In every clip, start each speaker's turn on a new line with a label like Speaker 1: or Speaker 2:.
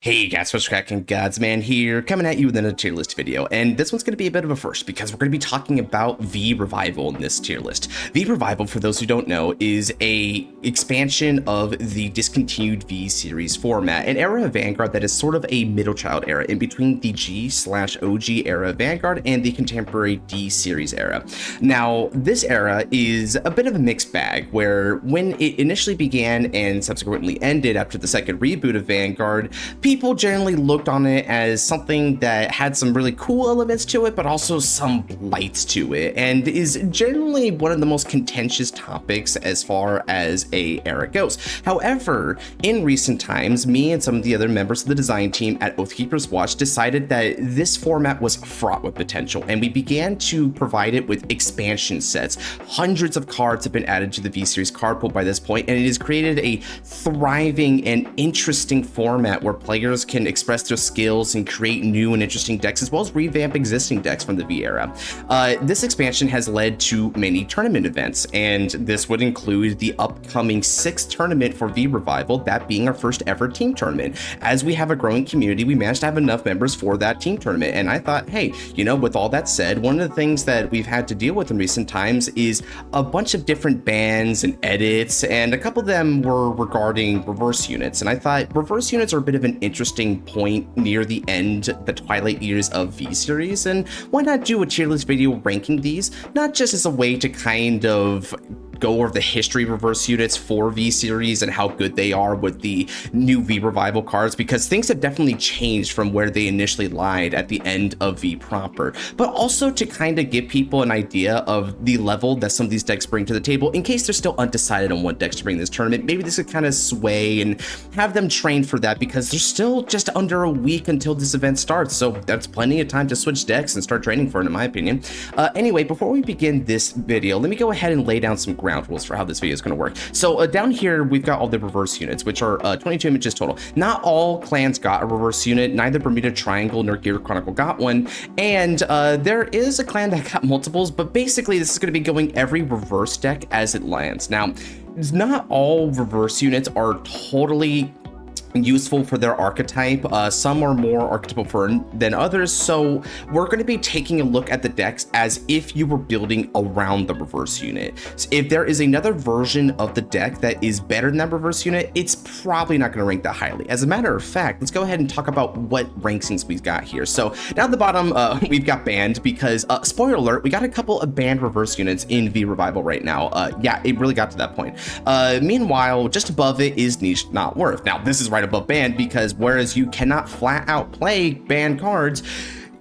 Speaker 1: Hey guys, what's cracking? Godsman here, coming at you with another tier list video, and this one's going to be a bit of a first because we're going to be talking about V Revival in this tier list. V Revival, for those who don't know, is a expansion of the discontinued V series format, an era of Vanguard that is sort of a middle child era in between the G/OG era of Vanguard and the contemporary D series era. Now, this era is a bit of a mixed bag, where when it initially began and subsequently ended after the second reboot of Vanguard, people generally looked on it as something that had some really cool elements to it, but also some blights to it, and is generally one of the most contentious topics as far as a era goes. However, in recent times, me and some of the other members of the design team at Oathkeeper's Watch decided that this format was fraught with potential, and we began to provide it with expansion sets. Hundreds of cards have been added to the V Series card pool by this point, and it has created a thriving and interesting format where players can express their skills and create new and interesting decks, as well as revamp existing decks from the V era. This expansion has led to many tournament events, and this would include the upcoming 6th tournament for V Revival, that being our first ever team tournament. As we have a growing community, we managed to have enough members for that team tournament, and I thought, hey, you know, with all that said, one of the things that we've had to deal with in recent times is a bunch of different bans and edits, and a couple of them were regarding reverse units, and I thought reverse units are a bit of an interesting point near the end, the twilight years of V series, and why not do a tier list video ranking these, not just as a way to kind of go over the history of reverse units for V series and how good they are with the new V Revival cards, because things have definitely changed from where they initially lied at the end of V proper, but also to kind of give people an idea of the level that some of these decks bring to the table in case they're still undecided on what decks to bring this tournament. Maybe this could kind of sway and have them train for that, because there's still just under a week until this event starts, so that's plenty of time to switch decks and start training for it, in my opinion. Anyway, before we begin this video, let me go ahead and lay down some ground rules for how this video is going to work. So down here we've got all the reverse units, which are 22 images total. Not all clans got a reverse unit, neither Bermuda Triangle nor Gear Chronicle got one, and there is a clan that got multiples, but basically this is going to be going every reverse deck as it lands. Now, not all reverse units are totally useful for their archetype. Some are more archetypal than others, so we're going to be taking a look at the decks as if you were building around the reverse unit. So if there is another version of the deck that is better than that reverse unit, it's probably not going to rank that highly. As a matter of fact, let's go ahead and talk about what rankings we've got here. So down at the bottom, we've got banned because, spoiler alert, we got a couple of banned reverse units in V Revival right now. Yeah, it really got to that point. Meanwhile, just above it is Niche Not Worth. Now, this is right above banned, because whereas you cannot flat out play banned cards,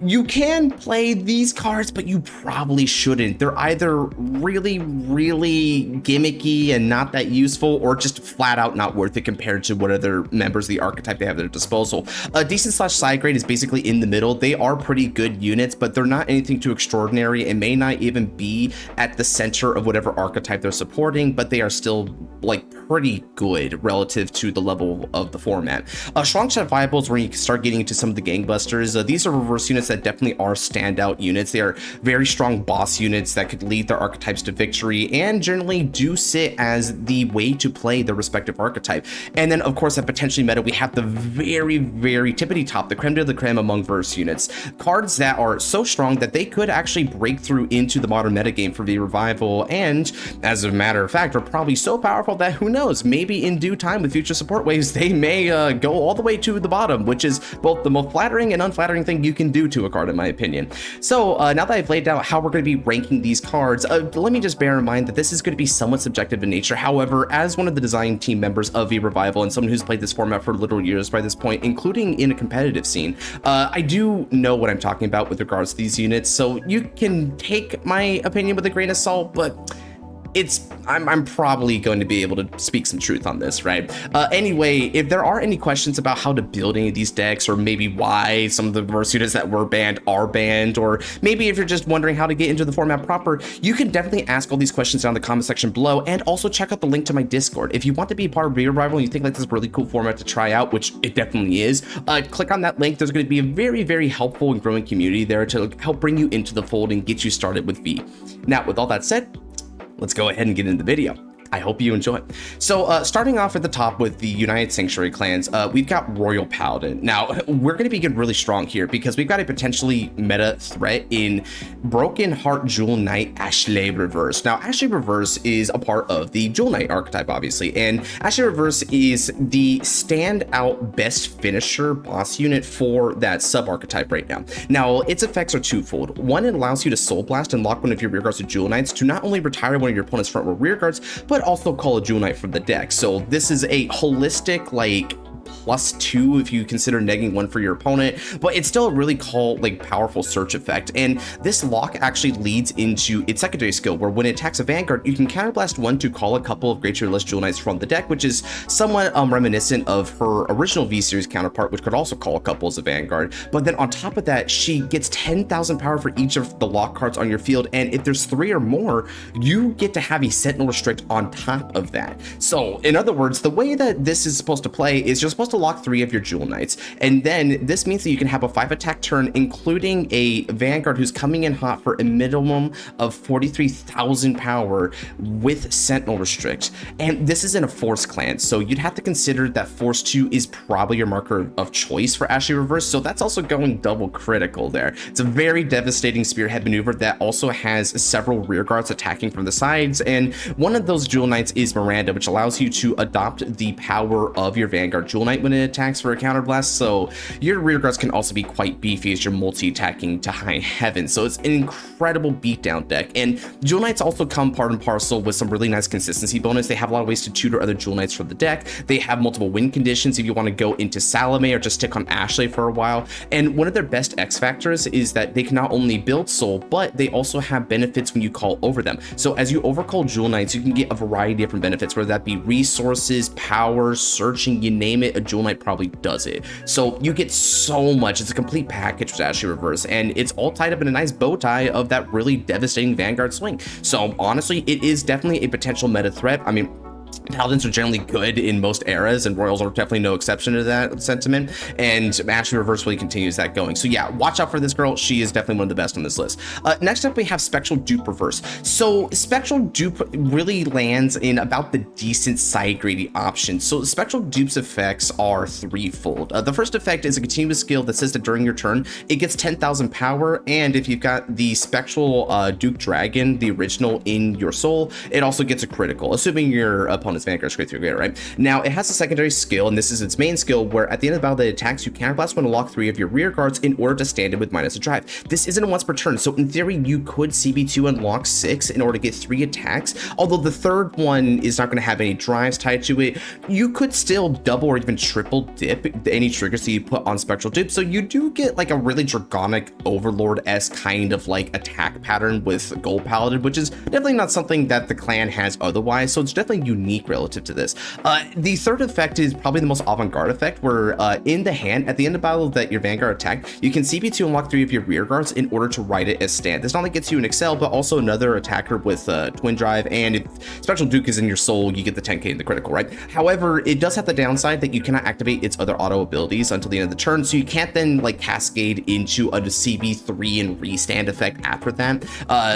Speaker 1: you can play these cards, but you probably shouldn't. They're either really gimmicky and not that useful, or just flat out not worth it compared to what other members of the archetype they have at their disposal. Decent / side grade is basically in the middle. They are pretty good units, but they're not anything too extraordinary and may not even be at the center of whatever archetype they're supporting, but they are still like pretty good relative to the level of the format. Strong Shot Viable is where you can start getting into some of the gangbusters. These are reverse units that definitely are standout units. They are very strong boss units that could lead their archetypes to victory and generally do sit as the way to play the respective archetype. And then of course at potentially meta, we have the very tippity top, the creme de la creme among verse units. Cards that are so strong that they could actually break through into the modern metagame for V Revival, and as a matter of fact are probably so powerful that who knows, maybe in due time with future support waves they may go all the way to the bottom, which is both the most flattering and unflattering thing you can do to a card, in my opinion. So now that I've laid out how we're going to be ranking these cards, let me just bear in mind that this is going to be somewhat subjective in nature. However, as one of the design team members of V Revival and someone who's played this format for literal years by this point, including in a competitive scene, I do know what I'm talking about with regards to these units, so you can take my opinion with a grain of salt, but I'm probably going to be able to speak some truth on this, right? Anyway, if there are any questions about how to build any of these decks, or maybe why some of the reverse units that were banned are banned, or maybe if you're just wondering how to get into the format proper, you can definitely ask all these questions down in the comment section below, and also check out the link to my Discord. If you want to be a part of V Revival and you think like this is a really cool format to try out, which it definitely is, click on that link. There's going to be a very helpful and growing community there to help bring you into the fold and get you started with V. Now, with all that said, let's go ahead and get into the video. I hope you enjoy. So starting off at the top with the United Sanctuary clans, we've got Royal Paladin. Now, we're going to begin really strong here because we've got a potentially meta threat in Broken Heart Jewel Knight Ashley Reverse. Now, Ashley Reverse is a part of the Jewel Knight archetype, obviously, and Ashley Reverse is the standout best finisher boss unit for that sub-archetype right now. Now, its effects are twofold. One, it allows you to Soul Blast and lock one of your rear guards to Jewel Knights to not only retire one of your opponent's front row rear guards, but also call a Jewel Knight from the deck. So this is a holistic, like, +2 if you consider negging 1 for your opponent, but it's still a really powerful search effect. And this lock actually leads into its secondary skill, where when it attacks a Vanguard, you can counterblast 1 to call a couple of Great Tier List Jewel Knights from the deck, which is somewhat reminiscent of her original V-Series counterpart, which could also call a couple as a Vanguard. But then on top of that, she gets 10,000 power for each of the lock cards on your field, and if there's 3 or more, you get to have a Sentinel Restrict on top of that. So in other words, the way that this is supposed to play is you're supposed to lock 3 of your Jewel Knights, and then this means that you can have a 5 attack turn, including a Vanguard who's coming in hot for a minimum of 43,000 power with Sentinel Restrict. And this is in a Force clan, so you'd have to consider that Force 2 is probably your marker of choice for Ashley Reverse, so that's also going double critical there. It's a very devastating spearhead maneuver that also has several rear guards attacking from the sides, and one of those Jewel Knights is Miranda, which allows you to adopt the power of your Vanguard Jewel Knight when it attacks for a counterblast, so your rear guards can also be quite beefy as you're multi-attacking to high heaven. So it's an incredible beatdown deck, and Jewel Knights also come part and parcel with some really nice consistency bonus. They have a lot of ways to tutor other Jewel Knights from the deck. They have multiple win conditions if you want to go into Salome or just stick on Ashley for a while, and one of their best X factors is that they can not only build soul, but they also have benefits when you call over them. So as you overcall Jewel Knights, you can get a variety of different benefits, whether that be resources, power, searching, you name it, a Jewel Knight probably does it. So you get so much. It's a complete package with Ashley Reverse, and it's all tied up in a nice bow tie of that really devastating Vanguard swing. So honestly, it is definitely a potential meta threat. I mean, Paladins are generally good in most eras, and Royals are definitely no exception to that sentiment, and Ashley Reverse really continues that going. So yeah, watch out for this girl. She is definitely one of the best on this list. Next up, we have Spectral Dupe Reverse. So Spectral Dupe really lands in about the decent side grady option. So Spectral Dupe's effects are threefold. The first effect is a continuous skill that says that during your turn, it gets 10,000 power, and if you've got the Spectral Duke Dragon, the original, in your soul, it also gets a critical, assuming your opponent's Vanguard straight through greater, right? Now, it has a secondary skill, and this is its main skill, where at the end of the battle that it attacks, you counterblast when to lock 3 of your rear guards in order to stand in with -a drive. This isn't a once per turn, so in theory, you could CB2 and lock 6 in order to get 3 attacks, although the third one is not going to have any drives tied to it. You could still double or even triple dip any triggers that you put on Spectral Dupe, so you do get like a really Dragonic Overlord-esque kind of like attack pattern with Gold Paladin, which is definitely not something that the clan has otherwise, so it's definitely unique relative to this. The third effect is probably the most avant-garde effect, where in the hand, at the end of battle that your Vanguard attack, you can CP2 and lock 3 of your rear guards in order to ride it as stand. This not only gets you an Excel, but also another attacker with Twin Drive, and if Spectral Duke is in your soul, you get the 10k in the critical, right? However, it does have the downside that you cannot activate its other auto abilities until the end of the turn, so you can't then like cascade into a CB3 and restand effect after that,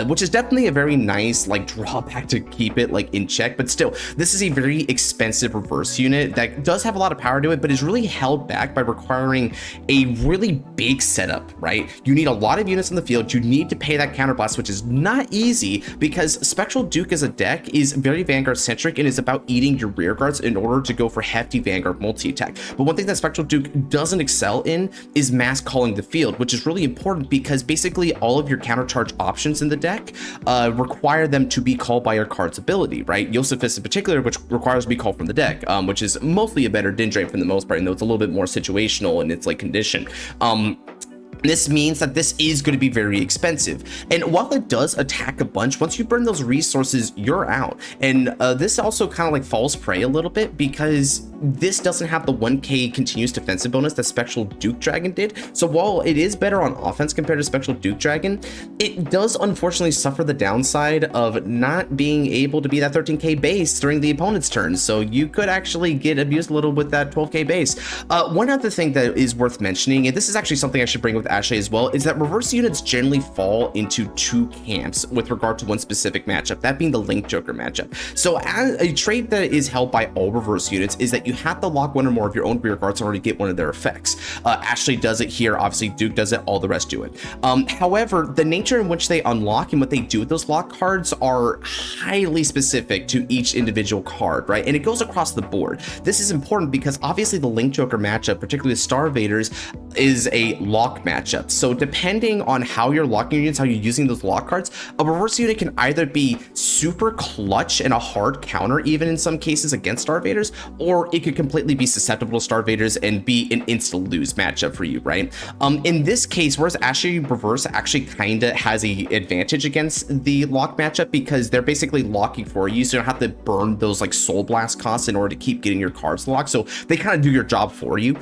Speaker 1: which is definitely a very nice like drawback to keep it like in check, but still, this is a very expensive reverse unit that does have a lot of power to it, but is really held back by requiring a really big setup, right? You need a lot of units in the field. You need to pay that counterblast, which is not easy because Spectral Duke as a deck is very Vanguard centric and is about eating your rear guards in order to go for hefty Vanguard multi-attack. But one thing that Spectral Duke doesn't excel in is mass calling the field, which is really important because basically all of your countercharge options in the deck require them to be called by your card's ability, right? Josephus in particular, which requires to be called from the deck, which is mostly a better din drain for the most part, and though it's a little bit more situational in its like condition. This means that this is going to be very expensive, and while it does attack a bunch, once you burn those resources, you're out. And this also kind of like falls prey a little bit because this doesn't have the 1k continuous defensive bonus that Spectral Duke Dragon did. So while it is better on offense compared to Spectral Duke Dragon, it does unfortunately suffer the downside of not being able to be that 13k base during the opponent's turn. So you could actually get abused a little with that 12k base. One other thing that is worth mentioning, and this is actually something I should bring with Ashley as well is that reverse units generally fall into two camps with regard to one specific matchup, that being the Link Joker matchup. So as a trait that is held by all reverse units is that you have to lock one or more of your own rear guards in order to get one of their effects. Ashley does it here, obviously Duke does it, all the rest do it. However, the nature in which they unlock and what they do with those lock cards are highly specific to each individual card, right? And it goes across the board. This is important because obviously the Link Joker matchup, particularly with Star Invaders, is a lock matchup. So depending on how you're locking units, how you're using those lock cards, a reverse unit can either be super clutch and a hard counter, even in some cases against Star Invaders, or it could completely be susceptible to Star Invaders and be an insta lose matchup for you, right? In this case, whereas Ashley Reverse actually kind of has a advantage against the lock matchup because they're basically locking for you, so you don't have to burn those like Soul Blast costs in order to keep getting your cards locked. So they kind of do your job for you.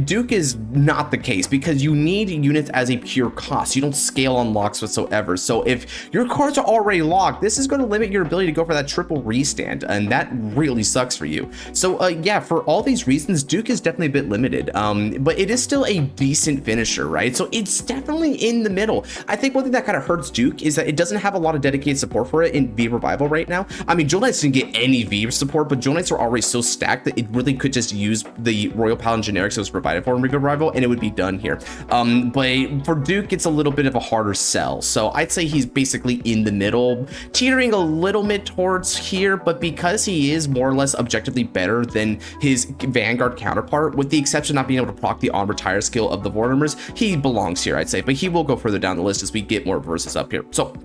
Speaker 1: Duke is not the case because you need units as a pure cost. You don't scale on locks whatsoever. So if your cards are already locked, this is going to limit your ability to go for that triple restand, and that really sucks for you. So yeah, for all these reasons, Duke is definitely a bit limited, but it is still a decent finisher, right? So it's definitely in the middle. I think one thing that kind of hurts Duke is that it doesn't have a lot of dedicated support for it in V Revival right now. I mean, Jewel Knights didn't get any V support, but Jewel Knights are already so stacked that it really could just use the Royal Paladin generics that was provided for in V Revival, and it would be done here. But for Duke, it's a little bit of a harder sell. So I'd say he's basically in the middle, teetering a little bit towards here, but because he is more or less objectively better than his Vanguard counterpart, with the exception of not being able to proc the on retire skill of the Vortimers, he belongs here, I'd say, but he will go further down the list as we get more verses up here. So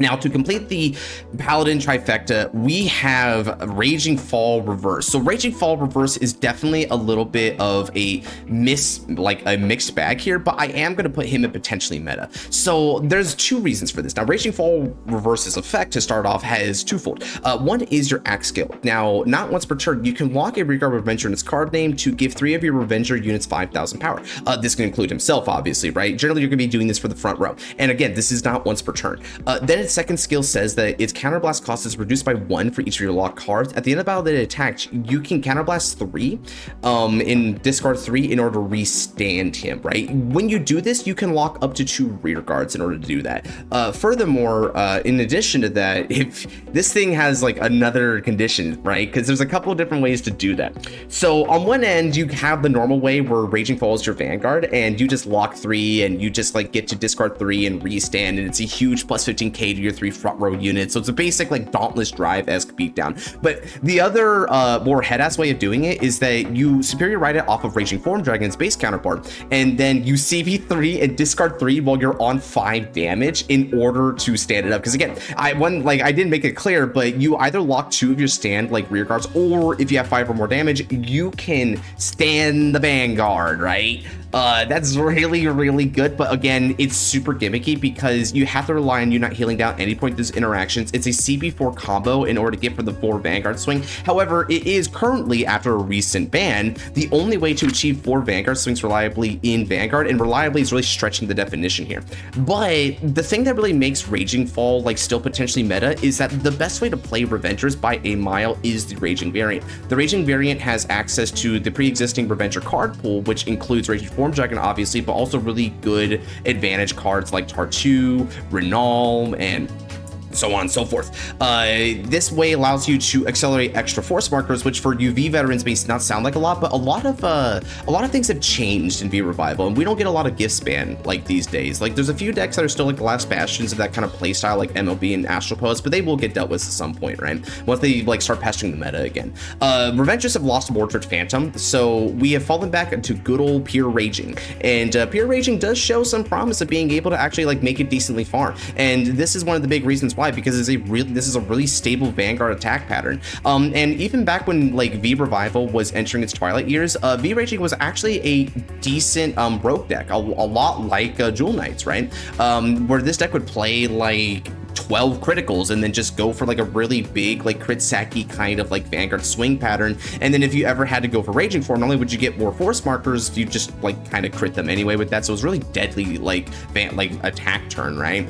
Speaker 1: now, to complete the Paladin trifecta, we have Raging Fall Reverse. So Raging Fall Reverse is definitely a little bit of a mixed bag here, but I am going to put him in potentially meta. So there's two reasons for this. Now, Raging Fall Reverse's effect to start off has twofold. One is your axe skill. Now, not once per turn, you can lock a Reguard Revenger in its card name to give 3 of your Revenger units 5,000 power. This can include himself, obviously, right? Generally, you're going to be doing this for the front row. And again, this is not once per turn. Then its second skill says that its counterblast cost is reduced by 1 for each of your locked cards. At the end of the battle that it attacks, you can counterblast 3 and discard 3 in order to restand him, right? When you do this, you can lock up to 2 rear guards in order to do that. Furthermore, in addition to that, if this thing has like another condition, right? Because there's a couple of different ways to do that. So on one end, you have the normal way where Raging Fall is your Vanguard and you just lock 3 and you just like get to discard 3 and restand, and it's a huge plus 15k to your 3 front row units. So it's a basic like Dauntless Drive-esque beatdown. But the other more head-ass way of doing it is that you superior write it off of Raging Form Dragon's base counterpart, and then you CV3 and discard 3 while you're on 5 damage in order to stand it up. Because again, I didn't make it clear, but you either lock 2 of your stand like rear guards, or if you have 5 or more damage, you can stand the Vanguard, right? That's really, really good, but again, it's super gimmicky because you have to rely on you not healing down any point through interactions. It's a CP4 combo in order to get for the 4 Vanguard swing. However, it is currently, after a recent ban, the only way to achieve 4 Vanguard swings reliably in Vanguard, and reliably is really stretching the definition here. But the thing that really makes Raging Fall like still potentially meta is that the best way to play Revengers by a mile is the Raging variant. The Raging variant has access to the pre-existing Revenger card pool, which includes Raging Form Dragon, obviously, but also really good advantage cards like Tartu, Renalm, and so on and so forth. This way allows you to accelerate extra force markers, which for UV veterans may not sound like a lot, but a lot of things have changed in V Revival, and we don't get a lot of gift span like these days. Like there's a few decks that are still like the last bastions of that kind of playstyle, like MLB and Astral Post, but they will get dealt with at some point, right? Once they like start pestering the meta again. Revengers have lost Mordred Phantom, so we have fallen back into good old Pure Raging, and Pure Raging does show some promise of being able to actually like make it decently far, and this is one of the big reasons why. Because this is a really stable Vanguard attack pattern. And even back when like V Revival was entering its twilight years, V Raging was actually a decent rogue deck, a lot like Jewel Knights, right? Where this deck would play like 12 criticals and then just go for like a really big like crit sacky kind of like Vanguard swing pattern. And then if you ever had to go for Raging Form, not only would you get more force markers, you just like kind of crit them anyway with that. So it's really deadly like attack turn, right?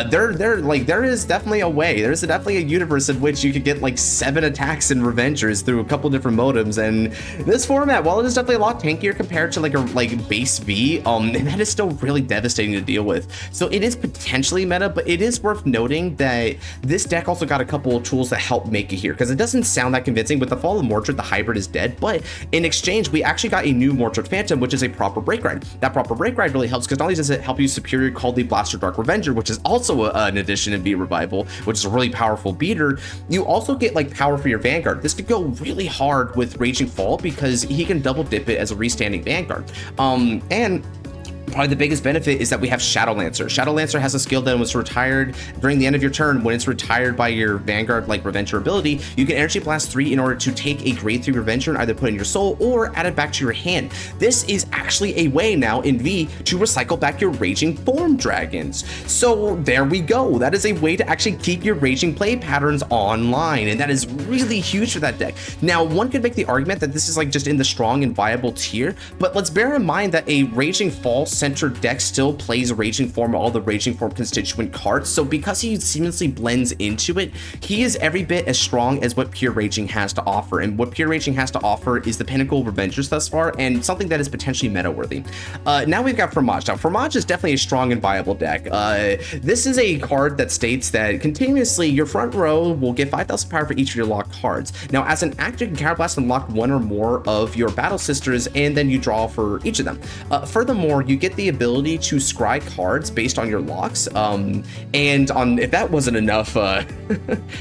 Speaker 1: There is definitely a way. There's definitely a universe in which you could get like 7 attacks in Revengers through a couple different modems. And this format, while it is definitely a lot tankier compared to like a base V, that is still really devastating to deal with. So it is potentially meta, but it is worth noting that this deck also got a couple of tools that help make it here, because it doesn't sound that convincing. With the fall of Mordred, the hybrid is dead, but in exchange, we actually got a new Mordred Phantom, which is a proper break ride. That proper break ride really helps because not only does it help you superior call the Blaster Dark Revenger, which is also an addition in V Revival, which is a really powerful beater, you also get like power for your Vanguard. This could go really hard with Raging Fall because he can double dip it as a restanding Vanguard. And probably the biggest benefit is that we have Shadow Lancer. Shadow Lancer has a skill that was retired during the end of your turn. When it's retired by your Vanguard like Revenger ability, you can Energy Blast 3 in order to take a grade 3 Revenger and either put in your soul or add it back to your hand. This is actually a way now in V to recycle back your Raging Form Dragons. So there we go. That is a way to actually keep your Raging play patterns online, and that is really huge for that deck. Now, one could make the argument that this is like just in the strong and viable tier, but let's bear in mind that a Raging Fall centered deck still plays Raging Form, all the Raging Form constituent cards. So because he seamlessly blends into it, he is every bit as strong as what Pure Raging has to offer. And what Pure Raging has to offer is the pinnacle of Revengers thus far, and something that is potentially meta worthy. Now we've got Fromage. Now Fromage is definitely a strong and viable deck. This is a card that states that continuously your front row will get 5,000 power for each of your locked cards. Now as an actor, you can Counterblast and lock one or more of your Battle Sisters, and then you draw for each of them. Furthermore, you get the ability to scry cards based on your locks, and on if that wasn't enough,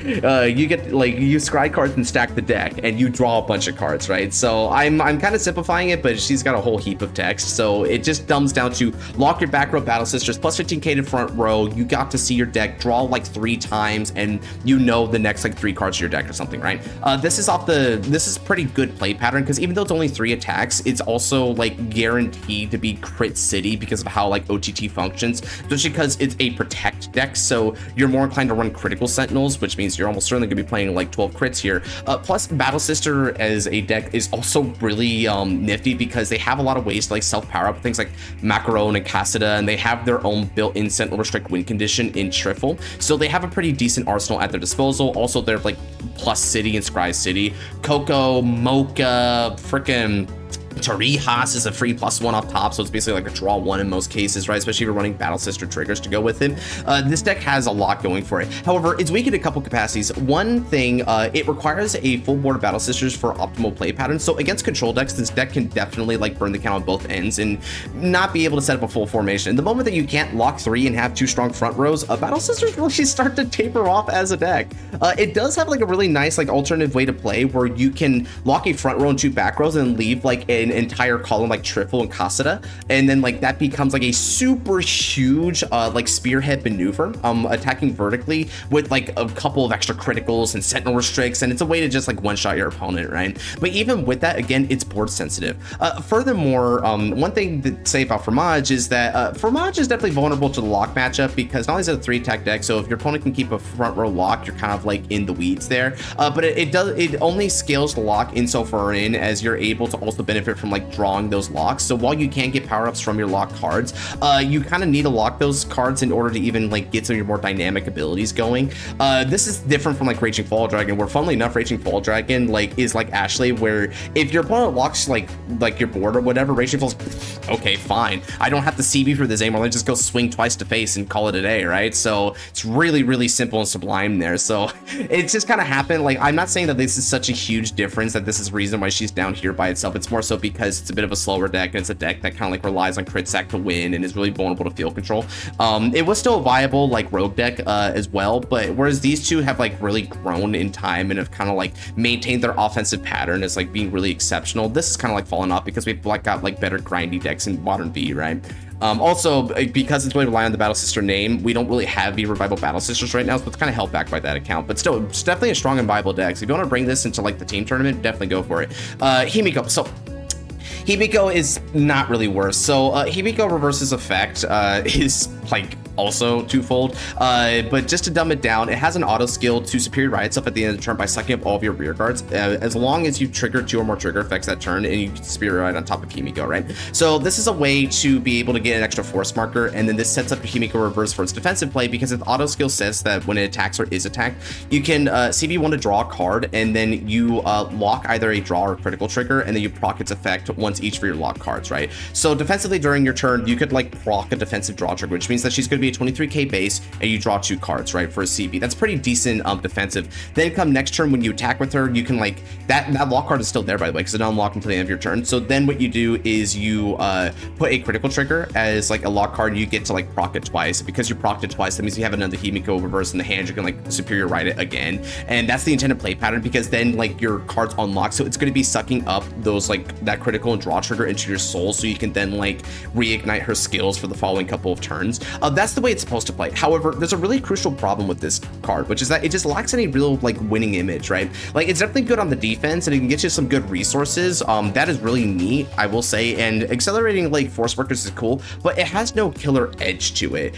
Speaker 1: you get like you scry cards and stack the deck and you draw a bunch of cards, right? So I'm kind of simplifying it, but she's got a whole heap of text, so it just dumbs down to lock your back row Battle Sisters plus 15k to front row. You got to see your deck draw like 3 times, and you know the next like 3 cards of your deck or something, right? This is pretty good play pattern because even though it's only 3 attacks, it's also like guaranteed to be crit city because of how like OTT functions, especially because it's a protect deck, so you're more inclined to run critical sentinels, which means you're almost certainly gonna be playing like 12 crits here. Plus Battle Sister as a deck is also really nifty because they have a lot of ways to like self power up things like Macaron and Casada, and they have their own built-in sentinel restrict win condition in Trifle, so they have a pretty decent arsenal at their disposal. Also they're like plus city and scry city. Coco, Mocha, frickin' Torijas is a free +1 off top, so it's basically like a draw 1 in most cases, right? Especially if you're running Battle Sister triggers to go with him. This deck has a lot going for it. However, it's weak in a couple capacities. One thing, it requires a full board of Battle Sisters for optimal play patterns. So against control decks, this deck can definitely like burn the count on both ends and not be able to set up a full formation. The moment that you can't lock 3 and have 2 strong front rows, Battle Sisters really start to taper off as a deck. It does have like a really nice like alternative way to play where you can lock a front row and 2 back rows and leave like an entire column like Trifle and Casada, and then like that becomes like a super huge like spearhead maneuver, attacking vertically with like a couple of extra criticals and sentinel restricts, and it's a way to just like one-shot your opponent, right? But even with that, again, it's board sensitive. Furthermore, one thing to say about Fromage is that Fromage is definitely vulnerable to the lock matchup because not only is it a 3-attack deck, so if your opponent can keep a front row lock, you're kind of like in the weeds there. But it only scales the lock insofar in as you're able to also benefit from like drawing those locks. So while you can get power-ups from your locked cards, you kind of need to lock those cards in order to even like get some of your more dynamic abilities going. This is different from like Raging Fall Dragon, where funnily enough, Raging Fall Dragon like is like Ashley, where if your opponent locks like your board or whatever, Raging Fall's okay, fine. I don't have to CB for this anymore. Let's just go swing twice to face and call it a day, right? So it's really, really simple and sublime there. So it's just kind of happened. Like, I'm not saying that this is such a huge difference, that this is the reason why she's down here by itself. It's more so because it's a bit of a slower deck, and it's a deck that kind of like relies on crit sack to win and is really vulnerable to field control. It was still a viable like rogue deck as well, but whereas these two have like really grown in time and have kind of like maintained their offensive pattern as like being really exceptional, this is kind of like fallen off because we've like got like better grindy decks in modern V, right? Also, because it's going to rely on the Battle Sister name, we don't really have V Revival Battle Sisters right now, so it's kind of held back by that account. But still, it's definitely a strong and viable deck. So if you want to bring this into like the team tournament, definitely go for it. Himiko. So Himiko is not really worse. So Himiko Reverse's effect is like also twofold. But just to dumb it down, it has an auto skill to superior ride itself at the end of the turn by sucking up all of your rear guards, as long as you trigger 2 or more trigger effects that turn, and you can superior ride on top of Himiko, right? So this is a way to be able to get an extra force marker, and then this sets up Himiko reverse for its defensive play, because its auto skill says that when it attacks or is attacked, you can CB1 to draw a card, and then you lock either a draw or critical trigger, and then you proc its effect once each for your lock cards, right? So defensively during your turn, you could like proc a defensive draw trigger, which means that she's going to be a 23k base, and you draw 2 cards, right, for a CB. That's pretty decent defensive. Then come next turn, when you attack with her, you can like that lock card is still there, by the way, because it doesn't unlock until the end of your turn. So then what you do is you put a critical trigger as like a lock card, and you get to like proc it twice. Because you proc it twice, that means you have another Himiko reverse in the hand, you can like superior ride it again, and that's the intended play pattern, because then like your cards unlock, so it's going to be sucking up those like that critical and draw trigger into your soul, so you can then like reignite her skills for the following couple of turns. That's the way it's supposed to play. However, there's a really crucial problem with this card, which is that it just lacks any real like winning image, right? Like it's definitely good on the defense, and it can get you some good resources. That is really neat, I will say, and accelerating like force workers is cool, but it has no killer edge to it.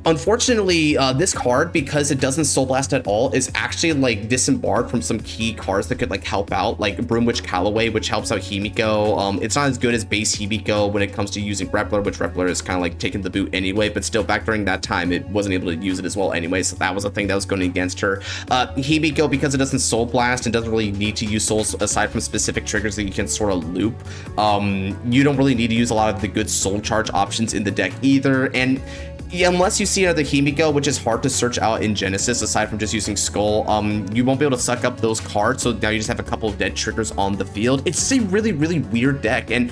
Speaker 1: Unfortunately, this card, because it doesn't soul blast at all, is actually like disembarred from some key cards that could like help out, like Broomwitch Callaway, which helps out Himiko. It's not as good as base Himiko when it comes to using Grappler, which Grappler is kind of like taking the boot anyway, but still back during that time, it wasn't able to use it as well anyway, so that was a thing that was going against her. Himiko, because it doesn't soul blast and doesn't really need to use souls aside from specific triggers that you can sort of loop, you don't really need to use a lot of the good soul charge options in the deck either, and unless you see another Himiko, which is hard to search out in Genesis aside from just using Skull, you won't be able to suck up those cards, so now you just have a couple of dead triggers on the field. It's just a really, really weird deck, and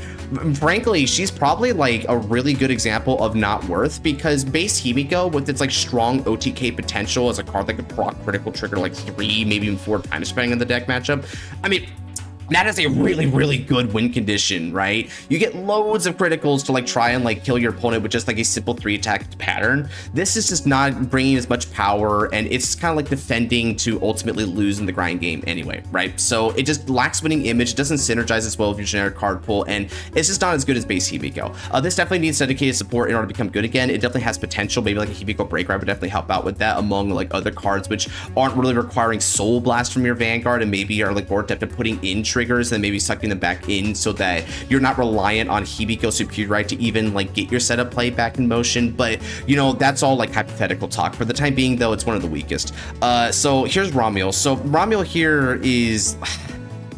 Speaker 1: frankly, she's probably like a really good example of not worth, because base Himiko, with its like strong OTK potential as a card that could proc critical trigger like 3, maybe even 4 times depending on the deck matchup, I mean, that is a really, really good win condition, right? You get loads of criticals to like try and like kill your opponent with just like a simple 3 attack pattern. This is just not bringing as much power, and it's kind of like defending to ultimately lose in the grind game anyway, right? So it just lacks winning image, doesn't synergize as well with your generic card pool, and it's just not as good as base Himiko. This definitely needs dedicated support in order to become good again. It definitely has potential. Maybe like a Himiko Break Ride would definitely help out with that, among like other cards which aren't really requiring Soul Blast from your Vanguard, and maybe are like more adept at putting in triggers and maybe sucking them back in, so that you're not reliant on Himiko superior ride to even like get your setup play back in motion. But you know, that's all like hypothetical talk. For the time being though, it's one of the weakest. So here's Ramiel. So Ramiel here is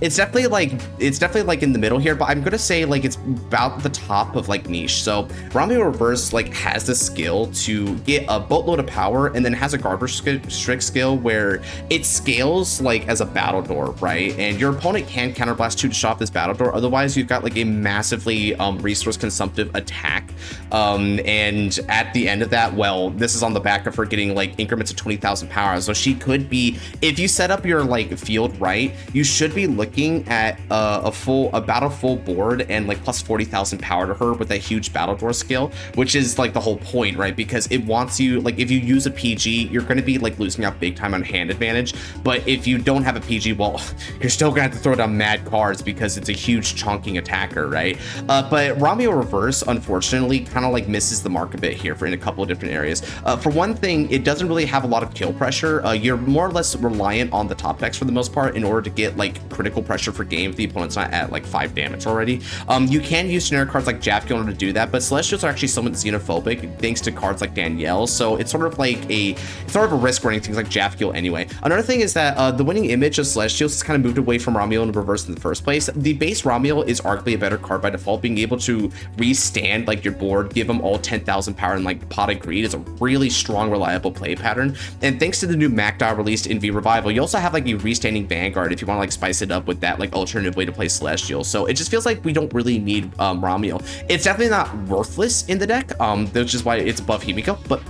Speaker 1: it's definitely like in the middle here, but I'm gonna say like it's about the top of like niche. So Ramiel Reverse like has the skill to get a boatload of power, and then has a garbage strict skill where it scales like as a battle door, right? And your opponent can counterblast 2 to shut off this battle door. Otherwise, you've got like a massively resource consumptive attack. And at the end of that, well, this is on the back of her getting like increments of 20,000 power. So she could be, if you set up your like field right, you should be looking at about a full board and like plus 40,000 power to her with a huge battle door skill, which is like the whole point, right? Because it wants you, like if you use a PG, you're going to be like losing out big time on hand advantage. But if you don't have a PG, well, you're still gonna have to throw down mad cards because it's a huge chunking attacker, right? But Ramiel Reverse, unfortunately, kind of like misses the mark a bit here in a couple of different areas. For one thing, it doesn't really have a lot of kill pressure. You're more or less reliant on the top decks for the most part in order to get like critical pressure for game if the opponent's not at like 5 damage already. You can use generic cards like Jafka in order to do that, but Celestials are actually somewhat xenophobic thanks to cards like Danielle, so it's sort of a risk running things like Jafka anyway. Another thing is that the winning image of Celestials has kind of moved away from Ramiel in Reverse in the first place. The base Ramiel is arguably a better card by default. Being able to restand like your board, give them all 10,000 power, and like Pot of Greed is a really strong, reliable play pattern. And thanks to the new Macdao released in V Revival, you also have like a restanding Vanguard if you want to like spice it up with that like alternative way to play Celestial. So it just feels like we don't really need Ramiel. It's definitely not worthless in the deck, which is why it's above Himiko, but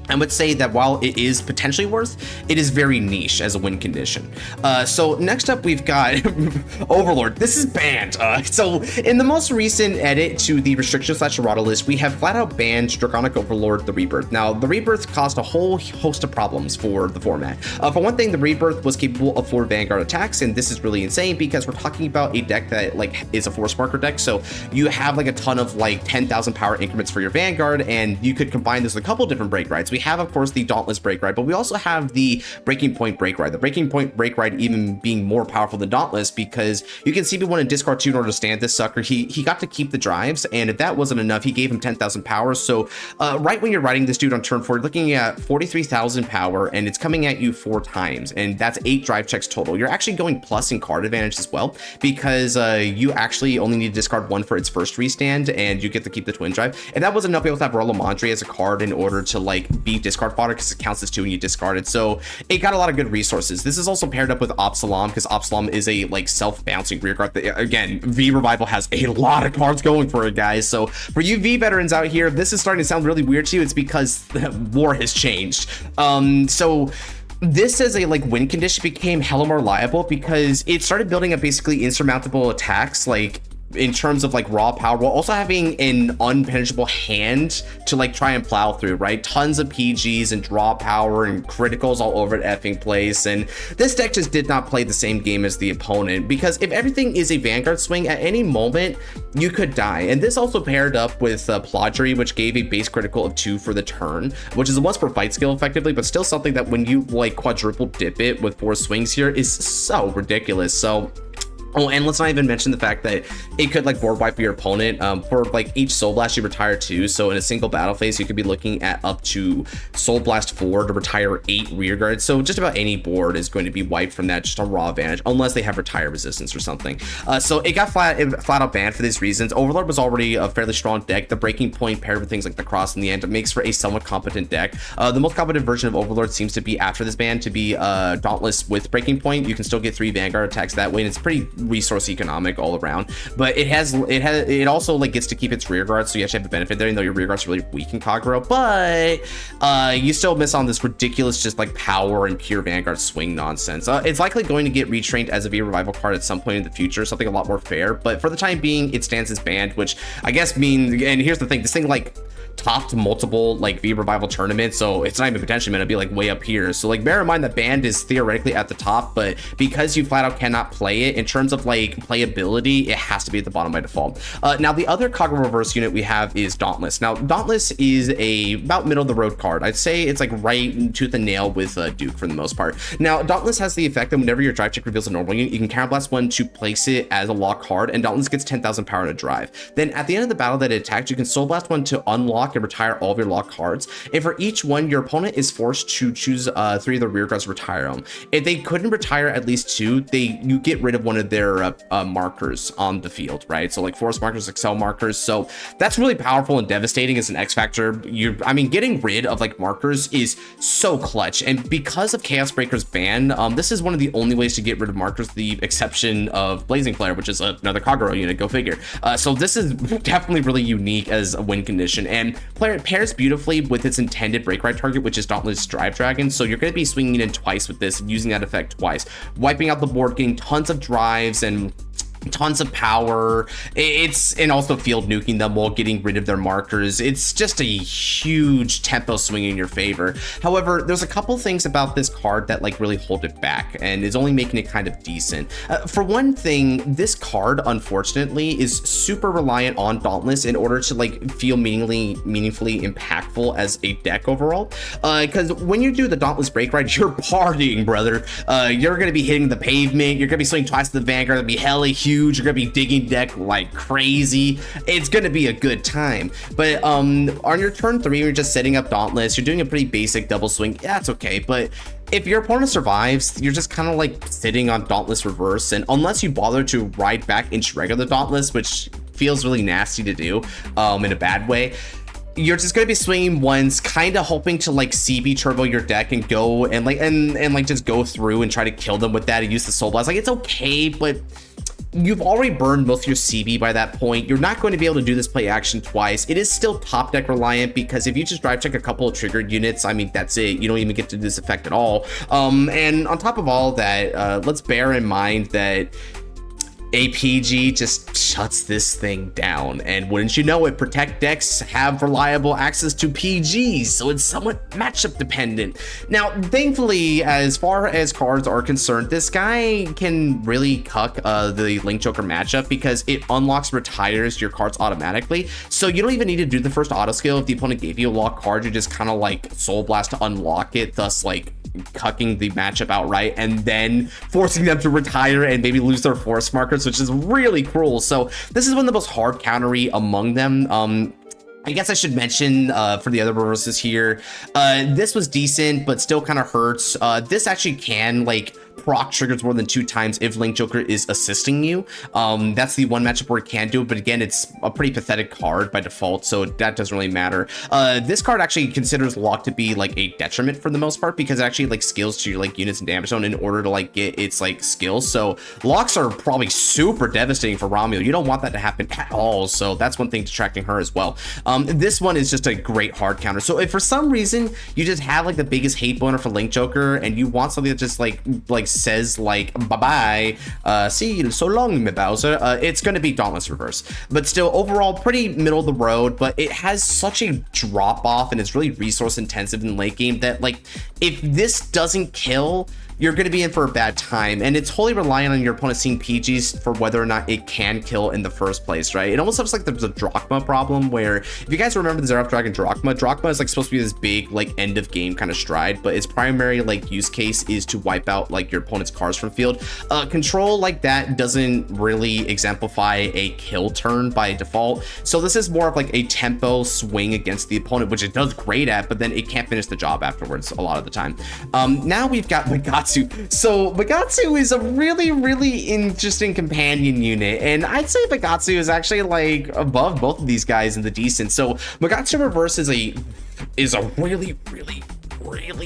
Speaker 1: I would say that while it is potentially worth, it is very niche as a win condition. So next up, we've got Overlord. This is banned. So in the most recent edit to the restriction/errata list, we have flat out banned Draconic Overlord, the Rebirth. Now, the Rebirth caused a whole host of problems for the format. For one thing, the Rebirth was capable of 4 Vanguard attacks, and this is really insane because we're talking about a deck that like is a force marker deck. So you have like a ton of like 10,000 power increments for your Vanguard, and you could combine this with a couple different break rides. We have, of course, the Dauntless Break Ride, but we also have the Breaking Point Break Ride. The Breaking Point Break Ride even being more powerful than Dauntless because you can see CB1 in discard 2 in order to stand this sucker. He got to keep the drives, and if that wasn't enough, he gave him 10,000 power. So right when you're riding this dude on turn 4, you're looking at 43,000 power, and it's coming at you 4 times, and that's 8 drive checks total. You're actually going plus in card advantage as well because you actually only need to discard 1 for its first restand, and you get to keep the twin drive. And that wasn't enough. We also have Rolamandre as a card in order to like be discard fodder because it counts as 2 and you discard it. So it got a lot of good resources. This is also paired up with Absalom because Absalom is a like self-bouncing rear guard. Again, V Revival has a lot of cards going for it, guys. So for you V veterans out here, this is starting to sound really weird to you. It's because war has changed. So this as a like win condition became hella more liable because it started building up basically insurmountable attacks like in terms of like raw power, while also having an unpenetrable hand to like try and plow through, right? Tons of PGs and draw power and criticals all over the effing place. And this deck just did not play the same game as the opponent because if everything is a Vanguard swing, at any moment you could die. And this also paired up with Plodgery, which gave a base critical of 2 for the turn, which is a once per fight skill effectively, but still something that when you like quadruple dip it with 4 swings here is so ridiculous. So oh, and let's not even mention the fact that it could like board wipe your opponent. For like each Soul Blast you retire 2, so in a single battle phase you could be looking at up to Soul Blast 4 to retire 8 rear guards. So just about any board is going to be wiped from that just on raw advantage, unless they have retire resistance or something. So it got flat out banned for these reasons. Overlord was already a fairly strong deck. The Breaking Point paired with things like the Cross in the end makes for a somewhat competent deck. The most competent version of Overlord seems to be after this ban to be Dauntless with Breaking Point. You can still get 3 Vanguard attacks that way, and it's pretty resource economic all around, but it also like gets to keep its rear guard, so you actually have a benefit there, even though your rear guard's really weak in Kagero, but you still miss on this ridiculous just like power and pure Vanguard swing nonsense. It's likely going to get retrained as a V Revival card at some point in the future, something a lot more fair, but for the time being it stands as banned, which I guess means, and here's the thing, this thing like topped multiple like V Revival tournaments, so it's not even potentially meant to be like way up here. So like bear in mind that banned is theoretically at the top, but because you flat out cannot play it in terms of like playability, it has to be at the bottom by default. Now the other Kagero reverse unit we have is Dauntless. Now Dauntless is a about middle of the road card. I'd say it's like right tooth and nail with Duke for the most part. Now Dauntless has the effect that whenever your drive check reveals a normal unit, you can counterblast 1 to place it as a lock card, and Dauntless gets 10,000 power to drive. Then at the end of the battle that it attacks, you can soul blast 1 to unlock and retire all of your lock cards, and for each one your opponent is forced to choose 3 of the rear guards to retire them. If they couldn't retire at least 2, you get rid of one of their markers on the field, right? So like force markers, excel markers. So that's really powerful and devastating as an X factor. I mean, getting rid of like markers is so clutch, and because of Chaos Breaker's ban, this is one of the only ways to get rid of markers, the exception of Blazing Flare, which is another Kagero unit, go figure. So this is definitely really unique as a win condition, and it pairs beautifully with its intended break ride target, which is Dauntless Drive Dragon. So you're going to be swinging in twice with this and using that effect twice, wiping out the board, getting tons of drives and tons of power. And also field nuking them while getting rid of their markers. It's just a huge tempo swing in your favor. However, there's a couple things about this card that like really hold it back and is only making it kind of decent. For one thing, this card unfortunately is super reliant on Dauntless in order to like feel meaningfully impactful as a deck overall, because when you do the Dauntless break ride, you're partying, brother. You're gonna be hitting the pavement, you're gonna be swinging twice to the Vanguard, it'll be hella huge, you're gonna be digging deck like crazy. It's gonna be a good time. But on your turn 3, you're just setting up Dauntless, you're doing a pretty basic double swing. Yeah, it's okay, but if your opponent survives, you're just kind of like sitting on Dauntless reverse, and unless you bother to ride back into regular Dauntless, which feels really nasty to do in a bad way, you're just gonna be swinging once, kind of hoping to like CB turbo your deck and go and like just go through and try to kill them with that and use the Soul Blast. Like, it's okay, but you've already burned most of your CB by that point. You're not going to be able to do this play action twice. It is still top deck reliant, because if you just drive check a couple of triggered units, I mean, that's it. You don't even get to do this effect at all. And on top of all that, let's bear in mind that APG just shuts this thing down, and wouldn't you know it, Protect decks have reliable access to PGs, so it's somewhat matchup dependent. Now, thankfully, as far as cards are concerned, this guy can really cuck the Link Joker matchup, because it unlocks, retires your cards automatically, so you don't even need to do the first auto skill. If the opponent gave you a lock card, you just kind of like Soul Blast to unlock it, thus like cucking the matchup outright, and then forcing them to retire and maybe lose their force markers, which is really cruel. So this is one of the most hard countery among them. I guess I should mention for the other reverses here, this was decent, but still kind of hurts. This actually can like proc triggers more than 2 times if Link Joker is assisting you. That's the one matchup where it can do it, but again, it's a pretty pathetic card by default, so that doesn't really matter. This card actually considers lock to be like a detriment for the most part, because it actually like scales to your like units and damage zone in order to like get its like skills. So locks are probably super devastating for Romeo. You don't want that to happen at all, so that's one thing detracting her as well. This one is just a great hard counter. So if for some reason you just have like the biggest hate boner for Link Joker, and you want something that just like says like bye-bye, see you so long, me Bowser, it's going to be Dauntless Reverse. But still, overall, pretty middle of the road, but it has such a drop off, and it's really resource intensive in late game that like if this doesn't kill, you're going to be in for a bad time, and it's wholly reliant on your opponent seeing PGs for whether or not it can kill in the first place, right? It almost looks like there's a Drachma problem, where if you guys remember the Zerath Dragon Drachma is like supposed to be this big like end of game kind of stride, but its primary like use case is to wipe out like your opponent's cards from field. Control like that doesn't really exemplify a kill turn by default, so this is more of like a tempo swing against the opponent, which it does great at, but then it can't finish the job afterwards a lot of the time. Now we've got Magatsu. So Magatsu is a really interesting companion unit, and I'd say Magatsu is actually like above both of these guys in the decent. So Magatsu Reverse is a really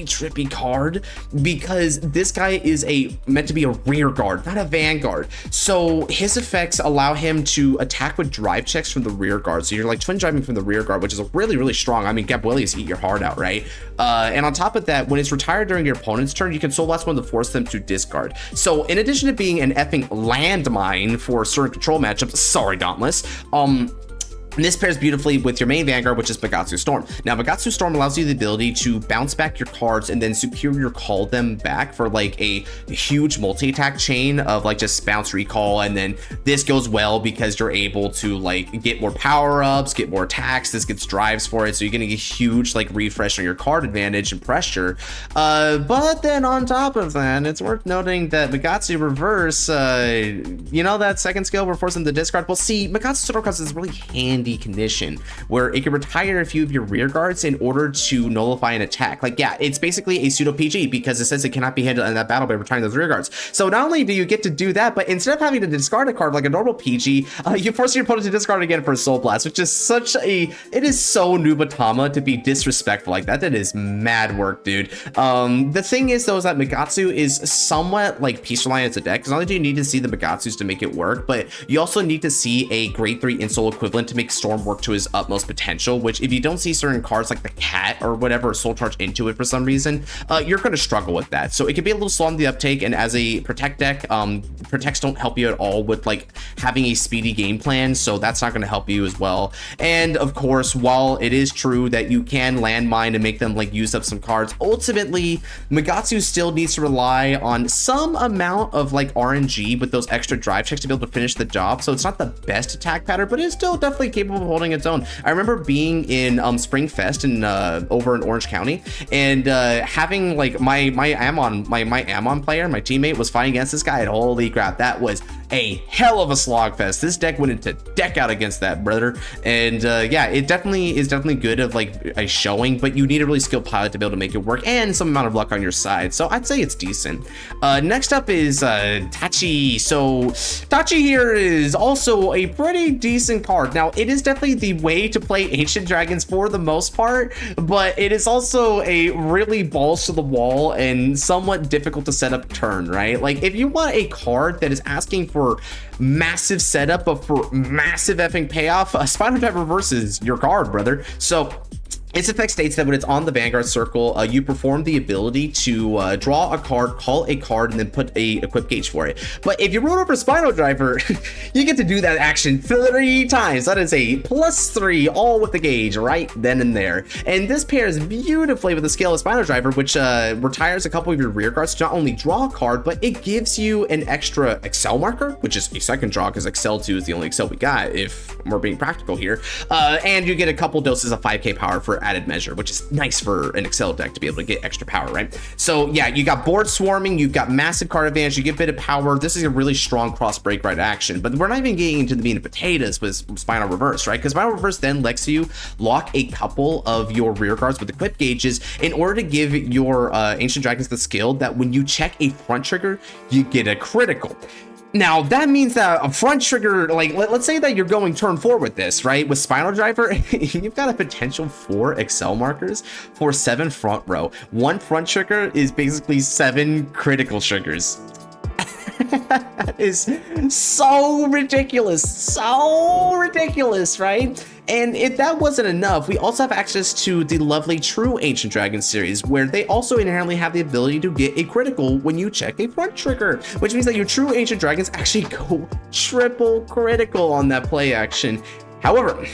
Speaker 1: trippy card, because this guy is meant to be a rear guard, not a vanguard. So his effects allow him to attack with drive checks from the rear guard. So you're like twin driving from the rear guard, which is really strong. I mean, Gabrielius eat your heart out, right? And on top of that, when it's retired during your opponent's turn, you can Soul Blast one to force them to discard. So in addition to being an effing landmine for certain control matchups, sorry Dauntless, this pairs beautifully with your main Vanguard, which is Magatsu Storm. Now, Magatsu Storm allows you the ability to bounce back your cards and then superior call them back for like a huge multi-attack chain of like just bounce recall, and then this goes well because you're able to like get more power-ups, get more attacks, this gets drives for it, so you're getting a huge like refresh on your card advantage and pressure. But then on top of that, it's worth noting that Magatsu Reverse, you know that second skill where forcing the discard? Well, see, Magatsu Storm causes this really handy condition where it can retire a few of your rear guards in order to nullify an attack. Like, yeah, it's basically a pseudo PG because it says it cannot be handled in that battle by retiring those rear guards. So not only do you get to do that, but instead of having to discard a card like a normal PG, you force your opponent to discard again for a Soul Blast, which is such a, it is so Nubatama to be disrespectful like that. That is mad work, dude. The thing is though, is that Magatsu is somewhat like piece reliant as a deck, because not only do you need to see the Magatsus to make it work, but you also need to see a grade 3 Insol equivalent to make Storm work to his utmost potential, which if you don't see certain cards like the cat or whatever soul charge into it for some reason, you're going to struggle with that. So it can be a little slow on the uptake, and as a protect deck, protects don't help you at all with like having a speedy game plan, so that's not going to help you as well. And of course, while it is true that you can landmine and make them like use up some cards, ultimately Magatsu still needs to rely on some amount of like RNG with those extra drive checks to be able to finish the job. So it's not the best attack pattern, but it's still definitely capable of holding its own. I remember being in Spring Fest in over in Orange County, and having like my Amon player, my teammate, was fighting against this guy, and holy crap, that was a hell of a slog fest. This deck went into deck out against that, brother. And yeah, it definitely is good of like a showing, but you need a really skilled pilot to be able to make it work and some amount of luck on your side. So I'd say it's decent. Next up is Tachi. So Tachi here is also a pretty decent card. Now it is definitely the way to play Ancient Dragons for the most part, but it is also a really balls to the wall and somewhat difficult to set up turn, right? Like, if you want a card that is asking for massive setup but for massive effing payoff, Spider Drive Reverse is your card, brother. So its effect states that when it's on the Vanguard circle, you perform the ability to draw a card, call a card, and then put a equip gauge for it. But if you roll over Spinal Driver, you get to do that action 3 times. That is a +3, all with the gauge right then and there. And this pairs beautifully with the Scale of Spinal Driver, which retires a couple of your rear guards to not only draw a card, but it gives you an extra Excel marker, which is a second draw because Excel 2 is the only Excel we got, if we're being practical here. And you get a couple doses of 5k power for added measure, which is nice for an Excel deck to be able to get extra power, right? So yeah, you got board swarming, you've got massive card advantage, you get a bit of power. This is a really strong cross break right action, but we're not even getting into the meat and potatoes with Spinal Reverse, right? Because Spinal Reverse then lets you lock a couple of your rear guards with equip gauges in order to give your Ancient Dragons the skill that when you check a front trigger, you get a critical. Now, that means that a front trigger, like, let's say that you're going turn 4 with this, right? With Spinal Driver, you've got a potential 4 Excel markers for 7 front row. 1 front trigger is basically 7 critical triggers. That is so ridiculous, right? And if that wasn't enough, we also have access to the lovely True Ancient Dragon series, where they also inherently have the ability to get a critical when you check a front trigger, which means that your True Ancient Dragons actually go triple critical on that play action. However,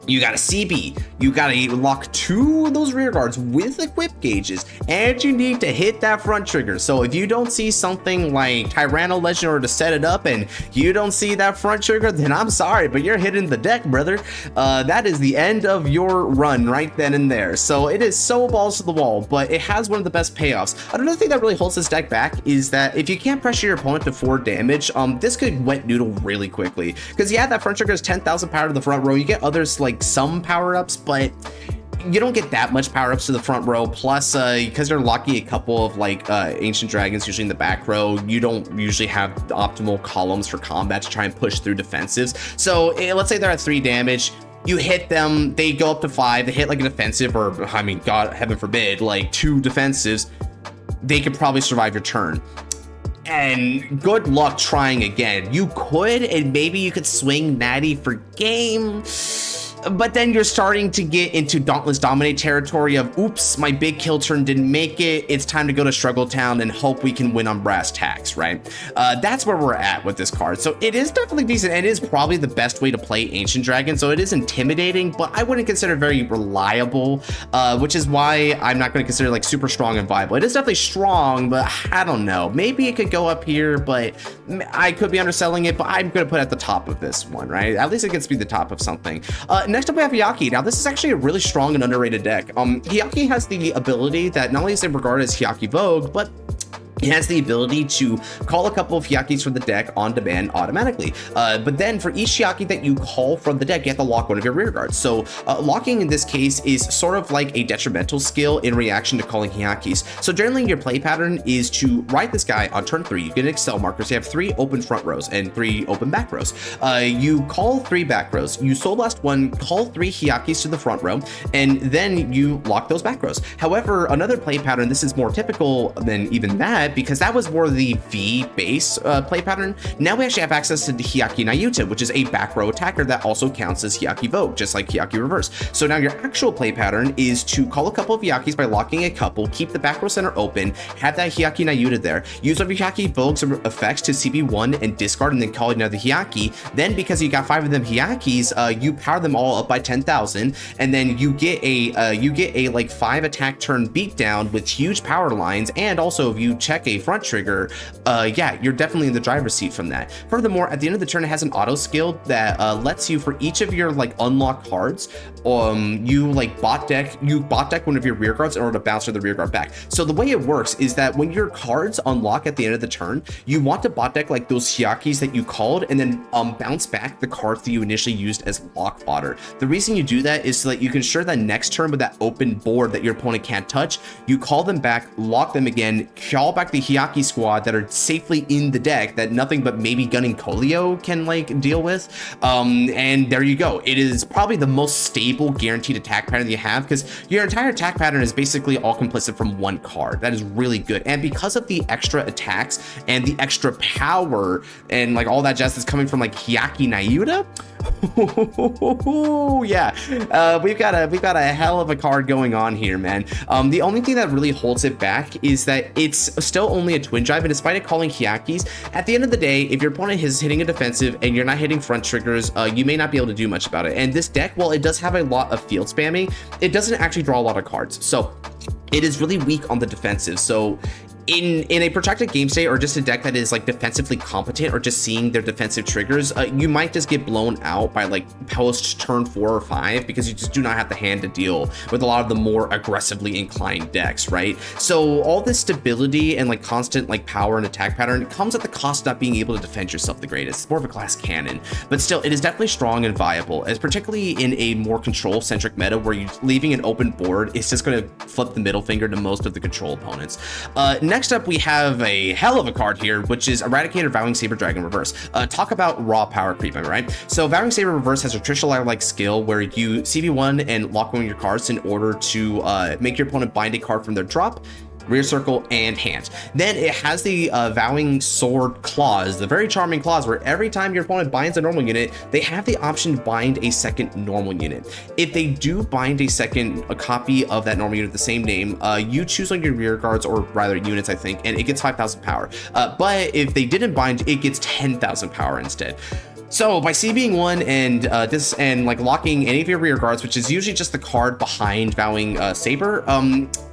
Speaker 1: you got a CB, you gotta lock 2 of those rear guards with equip gauges, and you need to hit that front trigger. So if you don't see something like Tyranno Legend to set it up and you don't see that front trigger, then I'm sorry, but you're hitting the deck, brother. That is the end of your run right then and there. So it is so balls to the wall, but it has one of the best payoffs. Another thing that really holds this deck back is that if you can't pressure your opponent to 4 damage, this could wet noodle really quickly. Because yeah, that front trigger is 10,000 power to the front row. You get others like some power-ups, but you don't get that much power-ups to the front row. Plus, because you're locking a couple of like Ancient Dragons usually in the back row, you don't usually have optimal columns for combat to try and push through defensives. So let's say they're at 3 damage, you hit them, they go up to 5, they hit like a defensive, or I mean, God, heaven forbid, like 2 defensives, they could probably survive your turn. And good luck trying again. You could, and maybe you could swing Natty for game, but then you're starting to get into Dauntless Dominate territory of, oops, my big kill turn didn't make it. It's time to go to Struggle Town and hope we can win on brass tacks, right? That's where we're at with this card. So it is definitely decent. It is probably the best way to play Ancient Dragon. So it is intimidating, but I wouldn't consider it very reliable, which is why I'm not going to consider it like super strong and viable. It is definitely strong, but I don't know. Maybe it could go up here, but I could be underselling it, but I'm going to put it at the top of this one, right? At least it gets to be the top of something. Next up we have Hyaki. Now this is actually a really strong and underrated deck. Hyaki has the ability that not only is it regarded as Hyaki Vogue, but it has the ability to call a couple of Hyakis from the deck on demand automatically. But then for each Hyaki that you call from the deck, you have to lock one of your rear guards. So locking in this case is sort of like a detrimental skill in reaction to calling Hyakis. So generally your play pattern is to ride this guy on turn 3. You get an Excel marker, so you have 3 open front rows and 3 open back rows. You call 3 back rows, you soul blast 1, call 3 Hyakis to the front row, and then you lock those back rows. However, another play pattern, this is more typical than even that, because that was more the V base play pattern. Now we actually have access to the Hyaki Nayuta, which is a back row attacker that also counts as Hyaki Vogue, just like Hyaki Reverse. So now your actual play pattern is to call a couple of Hyakis by locking a couple, keep the back row center open, have that Hyaki Nayuta there, use of Hyaki Vogue's effects to CB1 and discard, and then call another Hyaki. Then because you got 5 of them Hyakis, you power them all up by 10,000, and then you get a like 5 attack turn beatdown with huge power lines, and also if you check a front trigger, yeah, you're definitely in the driver's seat from that. Furthermore, at the end of the turn, it has an auto skill that lets you, for each of your like unlocked cards, you bot deck one of your rear guards in order to bounce the rear guard back. So the way it works is that when your cards unlock at the end of the turn, you want to bot deck like those Hyakis that you called, and then bounce back the cards that you initially used as lock fodder. The reason you do that is so that you can ensure that next turn with that open board that your opponent can't touch, you call them back, lock them again, call back back the Hyaki squad that are safely in the deck that nothing but maybe Gunning Kolio can like deal with. And there you go. It is probably the most stable guaranteed attack pattern that you have, because your entire attack pattern is basically all complicit from one card. That is really good. And because of the extra attacks and the extra power and like all that jazz that's coming from like Hyaki Nayuta, yeah, we've got a hell of a card going on here, man. The only thing that really holds it back is that it's still only a twin drive, and despite it calling Hyakis, at the end of the day, if your opponent is hitting a defensive and you're not hitting front triggers, you may not be able to do much about it. And this deck, while it does have a lot of field spamming, it doesn't actually draw a lot of cards, so it is really weak on the defensive. So in a protracted game state, or just a deck that is like defensively competent, or just seeing their defensive triggers, you might just get blown out by like post turn 4 or 5, because you just do not have the hand to deal with a lot of the more aggressively inclined decks, right? So all this stability and like constant like power and attack pattern comes at the cost of not being able to defend yourself the greatest. It's more of a glass cannon, but still, it is definitely strong and viable, as particularly in a more control centric meta where you're leaving an open board. It's just going to flip the middle finger to most of the control opponents. Next up, we have a hell of a card here, which is Eradicator Vowing Saber Dragon Reverse. Talk about raw power creep, right? So Vowing Saber Reverse has a Trishula-like skill where you CV1 and lock one of your cards in order to make your opponent bind a card from their drop, rear circle, and hand. Then it has the Vowing Sword clause, the very charming clause where every time your opponent binds a normal unit, they have the option to bind a second normal unit. If they do bind a copy of that normal unit, the same name, you choose on your rear guards, or rather units, I think, and it gets 5,000 power. But if they didn't bind, it gets 10,000 power instead. So by CBing one and like locking any of your rear guards, which is usually just the card behind Vowing Saber,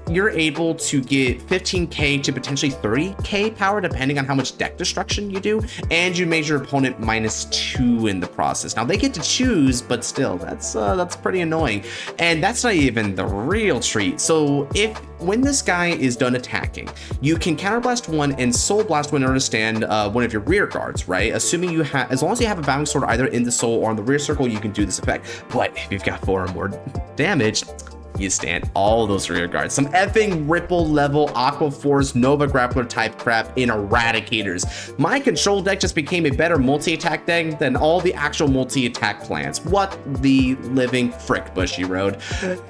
Speaker 1: you're able to get 15k to potentially 30k power depending on how much deck destruction you do, and you made your opponent -2 in the process. Now they get to choose, but still, that's pretty annoying, and that's not even the real treat. So when this guy is done attacking, you can counterblast one and soul blast one in order to stand one of your rear guards, right? Assuming you have, as long as you have a Vowing Sword either in the soul or on the rear circle, you can do this effect. But if you've got 4 or more damage, you stand all those rear guards. Some effing Ripple level Aqua Force Nova Grappler type crap in Eradicators. My control deck just became a better multi-attack deck than all the actual multi-attack plans. What the living frick, Bushy Road.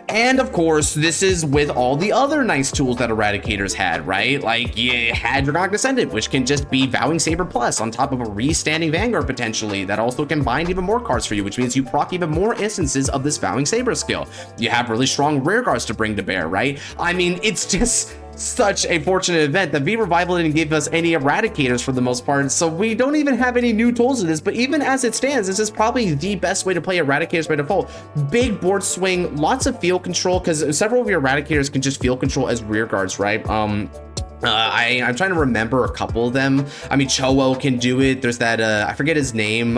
Speaker 1: And of course, this is with all the other nice tools that Eradicators had, right? Like you had Dragonic Descendant, which can just be Vowing Saber Plus on top of a restanding Vanguard potentially, that also can bind even more cards for you, which means you proc even more instances of this Vowing Saber skill. You have really strong rear guards to bring to bear, right? I mean, it's just such a fortunate event that V Revival didn't give us any Eradicators for the most part, so we don't even have any new tools in this. But even as it stands, this is probably the best way to play Eradicators by default. Big board swing, lots of field control, because several of your Eradicators can just field control as rear guards, right? I'm trying to remember a couple of them. I mean, Cho-O can do it. There's that, I forget his name.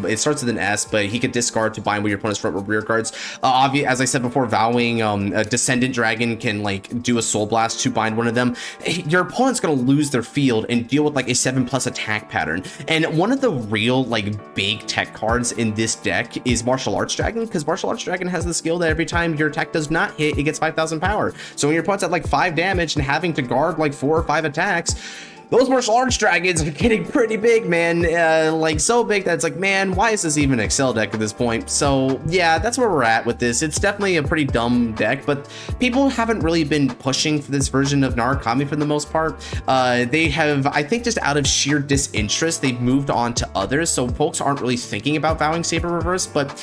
Speaker 1: It starts with an S, but he can discard to bind with your opponent's front or rear guards. As I said before, Vowing a Descendant Dragon can like do a Soul Blast to bind one of them. Your opponent's gonna lose their field and deal with like a 7+ attack pattern. And one of the real like big tech cards in this deck is Martial Arts Dragon, because Martial Arts Dragon has the skill that every time your attack does not hit, it gets 5,000 power. So when your opponent's at like 5 damage and having to guard like 4 or 5 attacks, those Martial Arts Dragons are getting pretty big, man. Like so big that it's like, man, why is this even an Excel deck at this point? So yeah, that's where we're at with this. It's definitely a pretty dumb deck, but people haven't really been pushing for this version of Narukami for the most part. They have, I think, just out of sheer disinterest, they've moved on to others, so folks aren't really thinking about Vowing Saber Reverse, but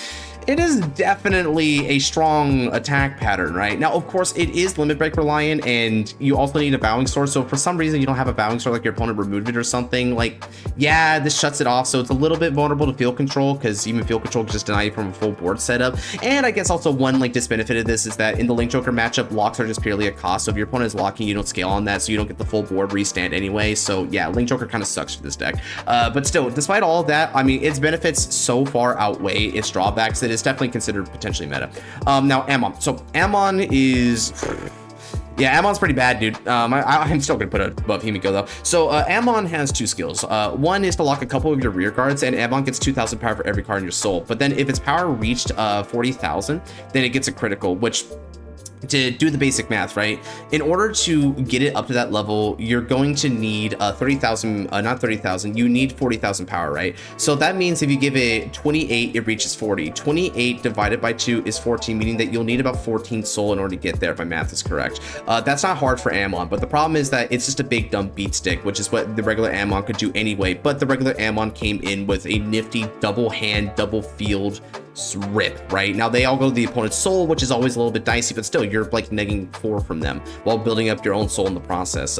Speaker 1: it is definitely a strong attack pattern, right? Now, of course, it is limit break reliant, and you also need a Vowing Sword. So if for some reason you don't have a Vowing Sword, like your opponent removed it or something, like, yeah, this shuts it off. So it's a little bit vulnerable to field control, because even field control can just deny you from a full board setup. And I guess also one like disbenefit of this is that in the Link Joker matchup, locks are just purely a cost. So if your opponent is locking, you don't scale on that, so you don't get the full board restand anyway. So yeah, Link Joker kind of sucks for this deck. But still, despite all of that, I mean, its benefits so far outweigh its drawbacks that it's definitely considered potentially meta. Now Amon. So Amon is, yeah, Amon's pretty bad, dude. I'm still gonna put it above Himiko though. So Amon has 2 skills. One is to lock a couple of your rear guards, and Amon gets 2,000 power for every card in your soul. But then if its power reached 40,000, then it gets a critical, which to do the basic math, right? In order to get it up to that level, you're going to need 30,000, not 30,000, you need 40,000 power, right? So that means if you give it 28, it reaches 40. 28 divided by 2 is 14, meaning that you'll need about 14 soul in order to get there, if my math is correct. That's not hard for Amon, but the problem is that it's just a big dumb beat stick, which is what the regular Amon could do anyway, but the regular Amon came in with a nifty double hand, double field rip, right? Now they all go to the opponent's soul, which is always a little bit dicey, but still you're like negging 4 from them while building up your own soul in the process.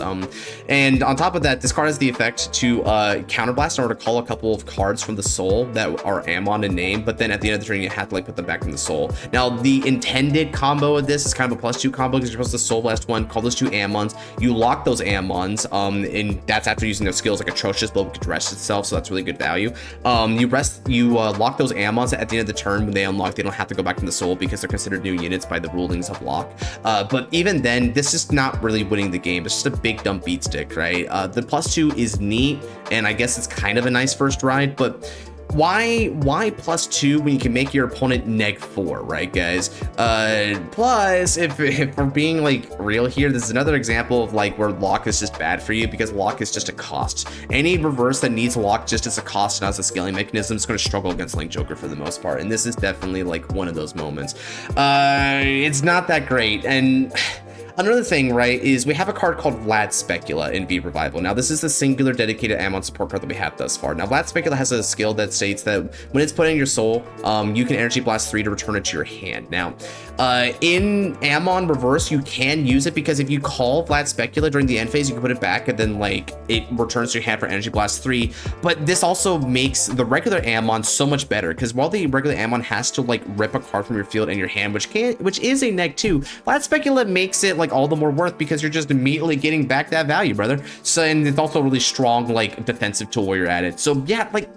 Speaker 1: And on top of that, this card has the effect to counterblast in order to call a couple of cards from the soul that are Amon in name, but then at the end of the turn you have to like put them back in the soul. Now the intended combo of this is kind of a +2 combo because you're supposed to soul blast 1, call those 2 Amons, you lock those Amons, and that's after using their skills like Atrocious, but it could rest itself, so that's really good value. You lock those Amons at the end of the turn. When they unlock, they don't have to go back to the soul because they're considered new units by the rulings of lock. But even then, this is not really winning the game. It's just a big dumb beat stick, right? The +2 is neat, and I guess it's kind of a nice first ride, but why +2 when you can make your opponent -4, right, guys? Plus, if we're being like real here, this is another example of like where lock is just bad for you because lock is just a cost. Any reverse that needs lock just as a cost and as a scaling mechanism is going to struggle against Link Joker for the most part, and this is definitely like one of those moments. It's not that great, and another thing, right, is we have a card called Vlad Specula in V Revival. Now, this is the singular dedicated Amon support card that we have thus far. Now, Vlad Specula has a skill that states that when it's put in your soul, you can Energy Blast 3 to return it to your hand. Now, in Amon Reverse, you can use it because if you call Vlad Specula during the end phase, you can put it back and then, like, it returns to your hand for Energy Blast 3. But this also makes the regular Amon so much better because while the regular Amon has to, like, rip a card from your field in your hand, which is a -2, Vlad Specula makes it, like, all the more worth because you're just immediately getting back that value, brother. So, and it's also a really strong, like, defensive tool while you're at it. So yeah, like,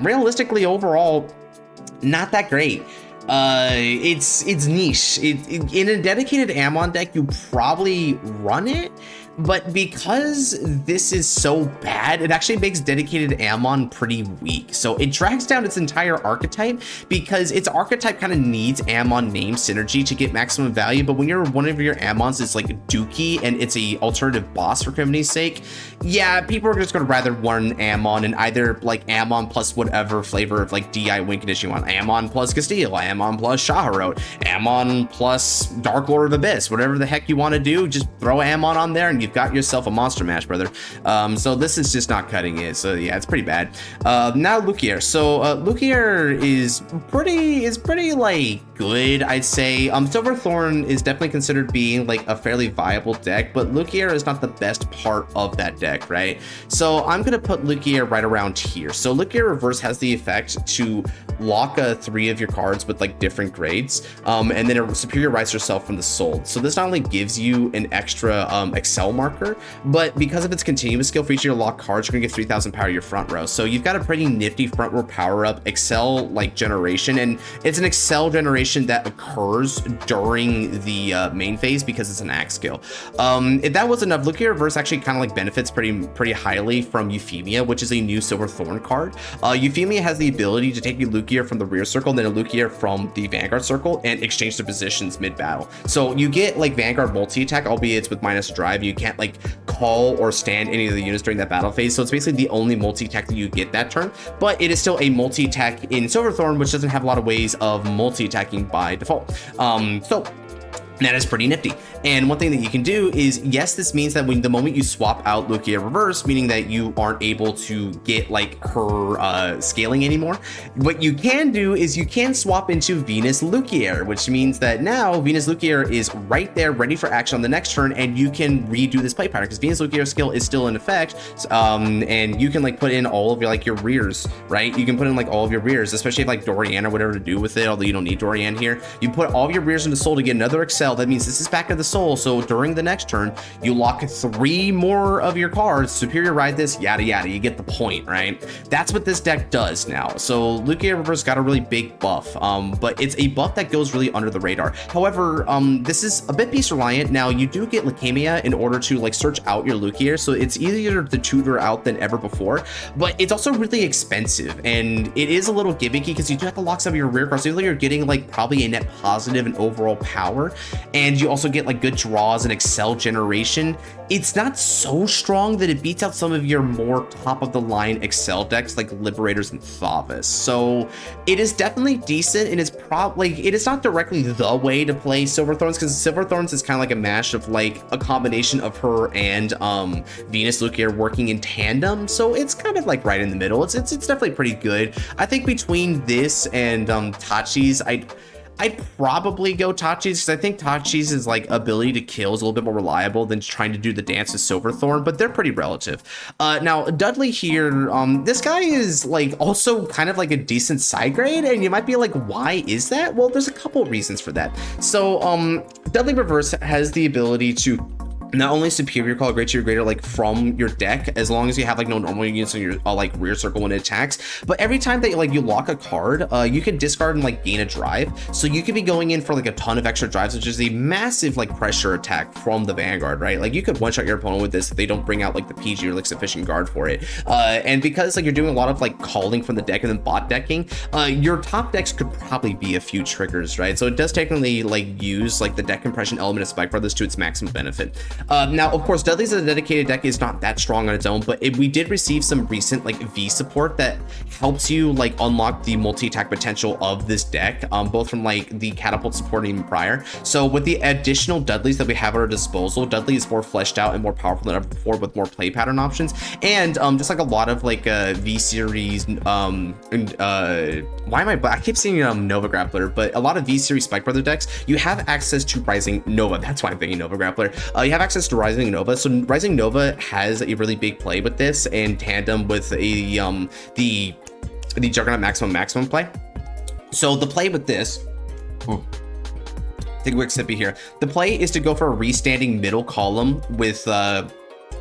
Speaker 1: realistically overall, not that great. It's niche. In a dedicated Amon deck, you probably run it, but because this is so bad, it actually makes dedicated Amon pretty weak. So it drags down its entire archetype because its archetype kind of needs Amon name synergy to get maximum value. But when one of your Amons is like Dookie and it's a alternative boss for Crimini's sake, yeah, people are just going to rather run Amon and either like Amon plus whatever flavor of like DI win condition you want. Amon plus Castile, Amon plus Shaharot, Amon plus Dark Lord of Abyss, whatever the heck you want to do, just throw Amon on there and you've got yourself a monster mash, brother. So this is just not cutting it. So yeah, it's pretty bad. Now Lukier. So Lukier is pretty like good, I'd say. Silverthorn is definitely considered being like a fairly viable deck, but Lukier is not the best part of that deck, right? So I'm gonna put Lukier right around here. So Lukier Reverse has the effect to lock 3 of your cards with like different grades, and then it superiorize yourself from the soul. So this not only gives you an extra Excel marker, but because of its continuous skill for each of your locked cards, you're gonna get 3,000 power to your front row. So you've got a pretty nifty front row power up Excel like generation, and it's an Excel generation that occurs during the main phase because it's an axe skill. If that was enough, Lukier Reverse actually kind of like benefits pretty highly from Euphemia, which is a new Silverthorn card. Euphemia has the ability to take a Lukier from the rear circle, then a Lukier from the Vanguard circle, and exchange their positions mid-battle. So you get like Vanguard multi-attack, albeit it's with minus drive. You can't like call or stand any of the units during that battle phase. So it's basically the only multi-attack that you get that turn, but it is still a multi-attack in Silverthorn, which doesn't have a lot of ways of multi-attacking by default. So that is pretty nifty. And one thing that you can do is, yes, this means that when the moment you swap out Lukier Reverse, meaning that you aren't able to get like her scaling anymore, what you can do is you can swap into Venus Lukier, which means that now Venus Lukier is right there ready for action on the next turn, and you can redo this play pattern because Venus Lukier skill is still in effect, and you can like put in all of your like your rears, right? You can put in like all of your rears, especially if like Dorian or whatever to do with it, although you don't need Dorian here. You put all of your rears into soul to get another Excel. That means this is back of the soul soul, so during the next turn, you lock 3 more of your cards, superior ride this, yada yada, you get the point, right? That's what this deck does now. So Lugia Reverse got a really big buff, but it's a buff that goes really under the radar. However, this is a bit piece reliant. Now, you do get Leukemia in order to like search out your Lugia, so it's easier to tutor out than ever before, but it's also really expensive, and it is a little gimmicky because you do have to lock some of your rear cards. So you're getting like probably a net positive in overall power, and you also get like good draws and Excel generation. It's not so strong that it beats out some of your more top of the line Excel decks like Liberators and Thavis. So it is definitely decent, and it's probably it is not directly the way to play Silverthorns, because Silverthorns is kind of like a mash of like a combination of her and Venus Lugia working in tandem. So it's kind of like right in the middle. It's definitely pretty good. I think between this and Tachi's, I'd probably go Tachi's, because I think Tachi's like ability to kill is a little bit more reliable than trying to do the dance with Silverthorn, but they're pretty relative. Now Dudley here, this guy is like also kind of like a decent side grade, and you might be like, why is that? Well, there's a couple reasons for that. So Dudley Reverse has the ability to not only superior call great to your greater like from your deck, as long as you have like no normal units in your like rear circle when it attacks, but every time that like you lock a card, you can discard and like gain a drive, so you could be going in for like a ton of extra drives, which is a massive like pressure attack from the Vanguard, right? Like you could one shot your opponent with this if they don't bring out like the PG or like sufficient guard for it, and because like you're doing a lot of like calling from the deck and then bot decking, your top decks could probably be a few triggers, right? So it does technically like use like the deck compression element of Spike Brothers to its maximum benefit. Now, of course, Dudley's as a dedicated deck is not that strong on its own, but we did receive some recent like V support that helps you like unlock the multi-attack potential of this deck, both from like the catapult support and even prior. So with the additional Dudleys that we have at our disposal, Dudley is more fleshed out and more powerful than ever before with more play pattern options, and just like a lot of like V series, why am I keep seeing Nova Grappler, but a lot of V series Spike Brother decks, you have access to Rising Nova. That's why I'm thinking Nova Grappler. You have access to Rising Nova, so Rising Nova has a really big play with this in tandem with the Juggernaut maximum play. So the play with this, take a quick sippy here. The play is to go for a restanding middle column with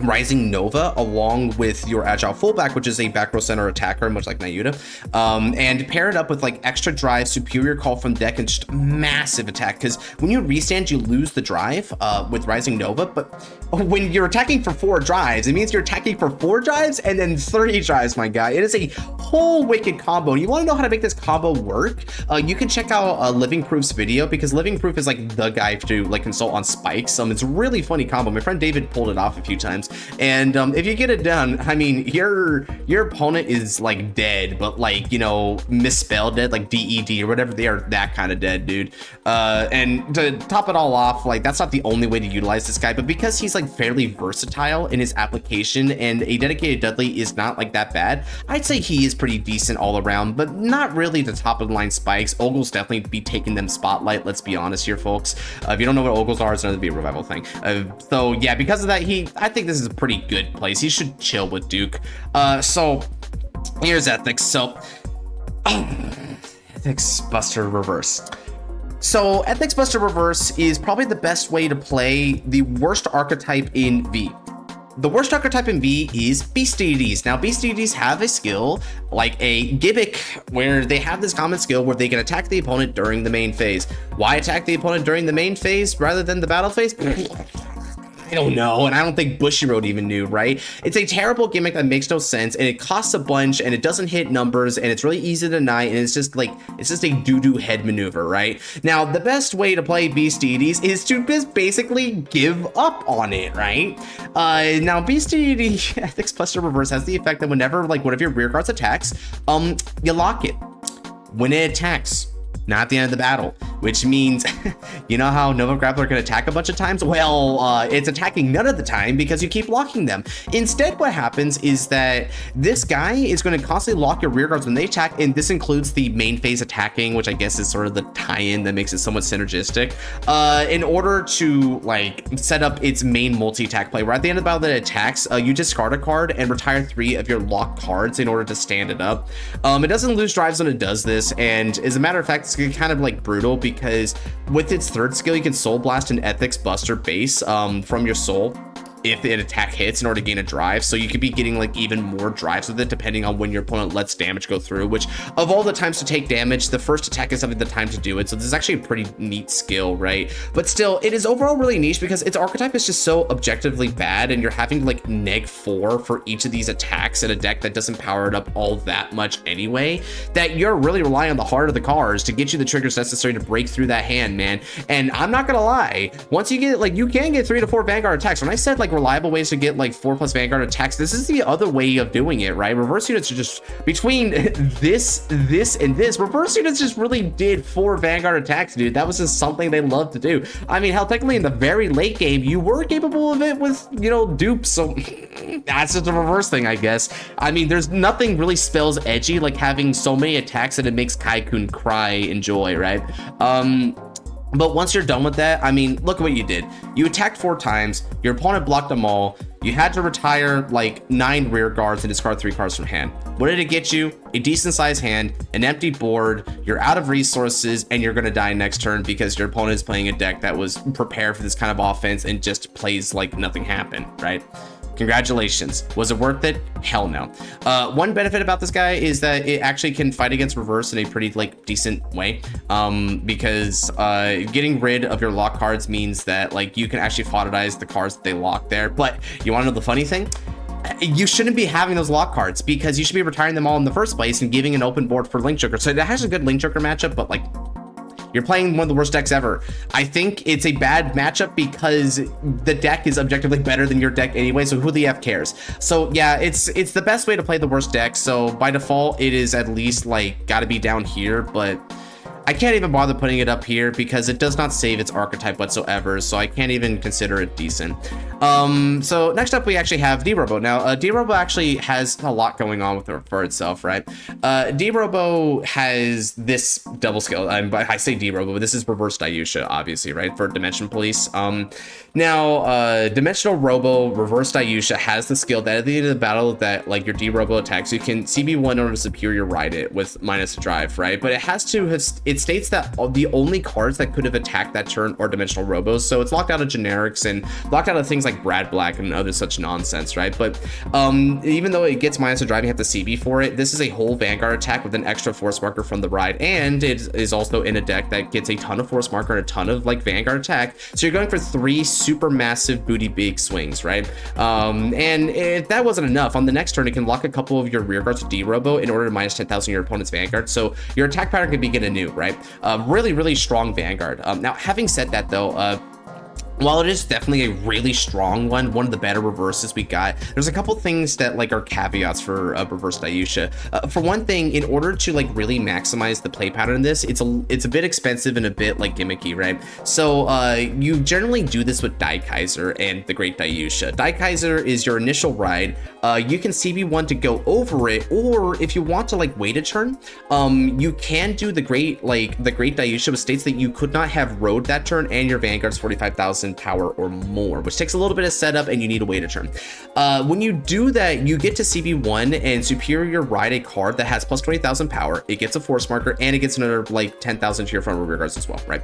Speaker 1: Rising Nova along with your Agile fullback, which is a back row center attacker, much like Nayuta, and pair it up with like extra drive, superior call from deck, and just massive attack, because when you restand, you lose the drive with Rising Nova, but when you're attacking for 4 drives, it means you're attacking for 4 drives and then 3 drives, my guy. It is a whole wicked combo. You want to know how to make this combo work? You can check out Living Proof's video, because Living Proof is like the guy to like consult on spikes. It's a really funny combo. My friend David pulled it off a few times, and if you get it done, I mean, your opponent is like dead, but like, you know, misspelled dead, like DED or whatever. They are that kind of dead, dude. And to top it all off, like that's not the only way to utilize this guy, but because he's like fairly versatile in his application, and a dedicated Dudley is not like that bad, I'd say he is pretty decent all around, but not really the top of the line spikes. Ogles definitely be taking them spotlight, let's be honest here, folks. If you don't know what Ogles are, it's another be a revival thing. So yeah, because of that, I think this is a pretty good place. He should chill with Duke. So here's Ethics. So Ethics Buster Reverse. So Ethics Buster Reverse is probably the best way to play the worst archetype in V. The worst archetype in V is Beast Deities. Now, Beast Deities have a skill, like a gimmick, where they have this common skill where they can attack the opponent during the main phase. Why attack the opponent during the main phase rather than the battle phase? I don't know, and I don't think Bushiroad even knew, right? It's a terrible gimmick that makes no sense, and it costs a bunch, and it doesn't hit numbers, and it's really easy to deny, and it's just a doo-doo head maneuver, right? Now, the best way to play Beast Deities is to just basically give up on it, right? Now, Beast Deity Ethics Buster Reverse has the effect that whenever, like, one of your rear guards attacks, you lock it. When it attacks, not at the end of the battle, which means, you know how Nova Grappler can attack a bunch of times? Well, it's attacking none of the time because you keep locking them. Instead, what happens is that this guy is going to constantly lock your rear guards when they attack, and this includes the main phase attacking, which I guess is sort of the tie-in that makes it somewhat synergistic, in order to like set up its main multi-attack play, where at the end of the battle that it attacks, you discard a card and retire 3 of your locked cards in order to stand it up. It doesn't lose drives when it does this, and as a matter of fact, that's kind of like brutal because with its third skill, you can Soul Blast an Ethics Buster base from your soul if an attack hits in order to gain a drive. So you could be getting like even more drives with it depending on when your opponent lets damage go through, which of all the times to take damage, the first attack is something the time to do it. So this is actually a pretty neat skill, right? But still, it is overall really niche because its archetype is just so objectively bad, and you're having to like -4 for each of these attacks in a deck that doesn't power it up all that much anyway, that you're really relying on the heart of the cards to get you the triggers necessary to break through that hand, man. And I'm not gonna lie, once you get like, you can get 3 to 4 Vanguard attacks. When I said like reliable ways to get like 4+ Vanguard attacks, this is the other way of doing it, right? Reverse units are just between this, and this. Reverse units just really did 4 Vanguard attacks, dude. That was just something they love to do. I mean, hell, technically in the very late game, you were capable of it with, you know, dupes. So that's just a reverse thing, I guess. I mean, there's nothing really spells edgy like having so many attacks that it makes Kai-kun cry in joy, right? But once you're done with that, I mean, look at what you did. You attacked 4 times, your opponent blocked them all, you had to retire like 9 rear guards and discard 3 cards from hand. What did it get you? A decent sized hand, an empty board, you're out of resources, and you're gonna die next turn because your opponent is playing a deck that was prepared for this kind of offense and just plays like nothing happened, right? Congratulations. Was it worth it? Hell no. One benefit about this guy is that it actually can fight against reverse in a pretty like decent way, because getting rid of your lock cards means that like you can actually photodize the cards that they lock there. But you want to know the funny thing? You shouldn't be having those lock cards because you should be retiring them all in the first place and giving an open board for Link Joker. So that has a good Link Joker matchup, but like, you're playing one of the worst decks ever. I think it's a bad matchup because the deck is objectively better than your deck anyway, so who the F cares? So yeah, it's the best way to play the worst deck, so by default, it is at least like gotta be down here, but I can't even bother putting it up here because it does not save its archetype whatsoever, so I can't even consider it decent. So next up we actually have D-Robo. Now, D-Robo actually has a lot going on with it for itself, right? D-Robo has this double skill. I say D-Robo, but this is reverse Dayusha, obviously, right? For Dimension Police. Now, Dimensional Robo, reverse Dayusha has the skill that at the end of the battle that like your D-Robo attacks, you can CB1 in order to superior ride it with -a drive, right? But it has to have, it states that the only cards that could have attacked that turn are Dimensional Robos, so it's locked out of generics and locked out of things like Brad Black and other such nonsense, right? But even though it gets -a drive, you have to CB for it. This is a whole Vanguard attack with an extra force marker from the ride, and it is also in a deck that gets a ton of force marker and a ton of like Vanguard attack. So you're going for 3 super massive booty big swings, right? And if that wasn't enough, on the next turn, it can lock a couple of your rear guards with D-Robo in order to -10,000 your opponent's Vanguard. So your attack pattern can begin anew, right? Really, really strong Vanguard. Now, having said that, though, while it is definitely a really strong one of the better reverses we got, there's a couple things that like are caveats for reverse Dayusha. For one thing, in order to like really maximize the play pattern in this, it's a bit expensive and a bit like gimmicky, right? So you generally do this with Daikaiser and the Great Dayusha. Daikaiser is your initial ride. You can CB1 to go over it, or if you want to like wait a turn, you can do the Great Dayusha, which states that you could not have rode that turn and your Vanguard's 45,000 power or more, which takes a little bit of setup and you need to wait a turn. When you do that, you get to CB1 and superior ride a card that has plus 20,000 power. It gets a force marker and it gets another like 10,000 to your front row rear guards as well, right?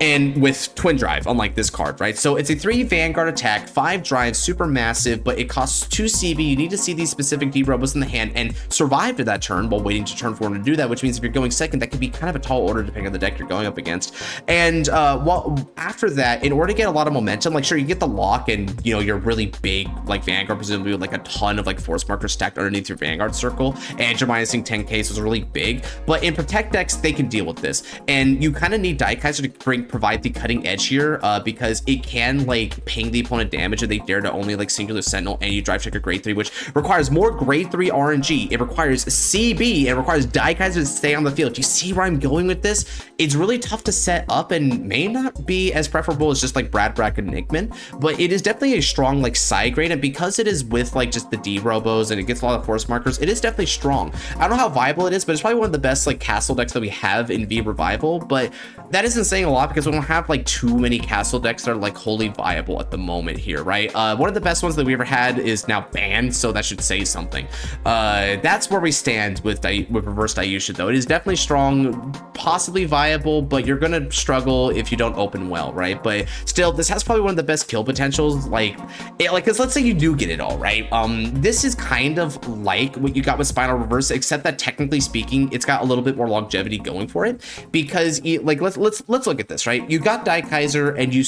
Speaker 1: And with twin drive, unlike this card, right? So it's a 3 Vanguard attack, 5 drive, super massive, but it costs 2 CB. You need to see these specific D-Robos in the hand and survive to that turn while waiting to turn 4 to do that, which means if you're going second, that could be kind of a tall order depending on the deck you're going up against. And after that, in order to get a lot of momentum, like sure, you get the lock and you know, you're really big, like Vanguard, presumably with like a ton of like force markers stacked underneath your Vanguard circle, and your minusing 10k, so it's really big. But in Protect decks, they can deal with this. And you kind of need Daikaiser to provide the cutting edge here, because it can like ping the opponent damage if they dare to only like singular sentinel and you drive check a grade 3, which requires more grade 3 RNG. It requires CB, it requires Daikaiser to stay on the field. Do you see where I'm going with this? It's really tough to set up and may not be as preferable as just like Brad Brack and Nickman, but it is definitely a strong like side grade, and because it is with like just the D-Robos and it gets a lot of force markers, it is definitely strong. I don't know how viable it is, but it's probably one of the best like castle decks that we have in V Revival, but that isn't saying a lot because because we don't have like too many castle decks that are like wholly viable at the moment here, right? One of the best ones that we ever had is now banned, so that should say something. That's where we stand with reverse Dayusha, though. It is definitely strong, possibly viable, but you're gonna struggle if you don't open well, right? But still, this has probably one of the best kill potentials, because let's say you do get it all, right? This is kind of like what you got with Spinal Reverse, except that technically speaking, it's got a little bit more longevity going for it, because let's look at this, right? You got Daikaiser and you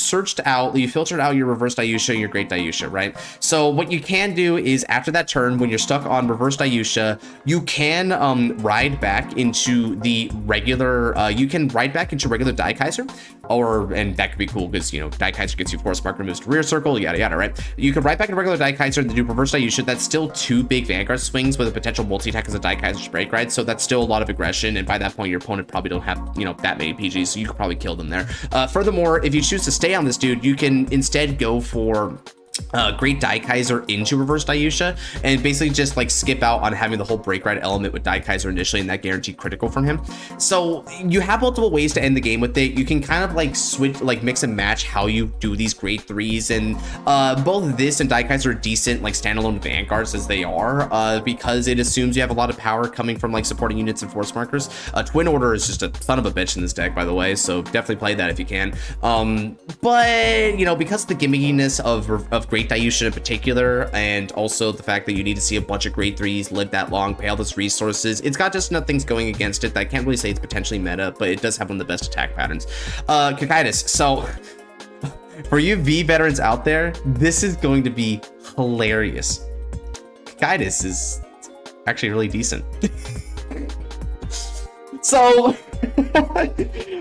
Speaker 1: filtered out your reverse Dayusha and your great Dayusha, right? So what you can do is after that turn, when you're stuck on reverse Dayusha, you can ride back into the regular regular Daikaiser, and that could be cool because, you know, Daikaiser gets you force mark, removes to rear circle, yada yada, right? You can ride back into regular Daikaiser and then do reverse Dayusha. That's still 2 big Vanguard swings with a potential multi-attack as a Daikaiser's break ride, so that's still a lot of aggression, and by that point your opponent probably don't have, you know, that many PGs, so you could probably kill them there. Furthermore, if you choose to stay on this dude, you can instead go for great Daikaiser into reverse Dayusha and basically just like skip out on having the whole break ride element with Daikaiser initially and that guaranteed critical from him. So you have multiple ways to end the game with it. You can kind of like switch, like mix and match how you do these grade 3s, and both this and Daikaiser are decent like standalone Vanguards as they are, because it assumes you have a lot of power coming from like supporting units and force markers. Twin Order is just a son of a bitch in this deck, by the way, so definitely play that if you can. But you know, because of the gimmickiness of great Dayusha in particular, and also the fact that you need to see a bunch of grade 3s live that long, pay all those resources, it's got just enough things going against it that I can't really say it's potentially meta, but it does have one of the best attack patterns. Kagero, so for you V veterans out there, this is going to be hilarious. Kagero is actually really decent. So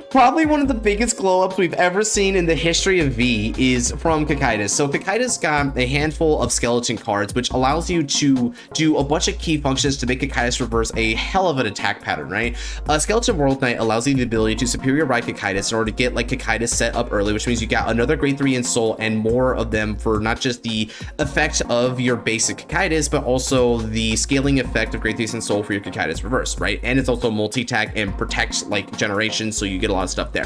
Speaker 1: probably one of the biggest glow ups we've ever seen in the history of V is from Kagero. So Kagero's got a handful of skeleton cards, which allows you to do a bunch of key functions to make Kagero's reverse a hell of an attack pattern, right? Skeleton World Knight allows you the ability to superior ride Kagero in order to get like Kagero set up early, which means you got another grade 3 in soul and more of them for not just the effect of your basic Kagero, but also the scaling effect of grade 3 in soul for your Kagero's reverse, right? And it's also multi-attack and protect like generation, so you get a lot of stuff there.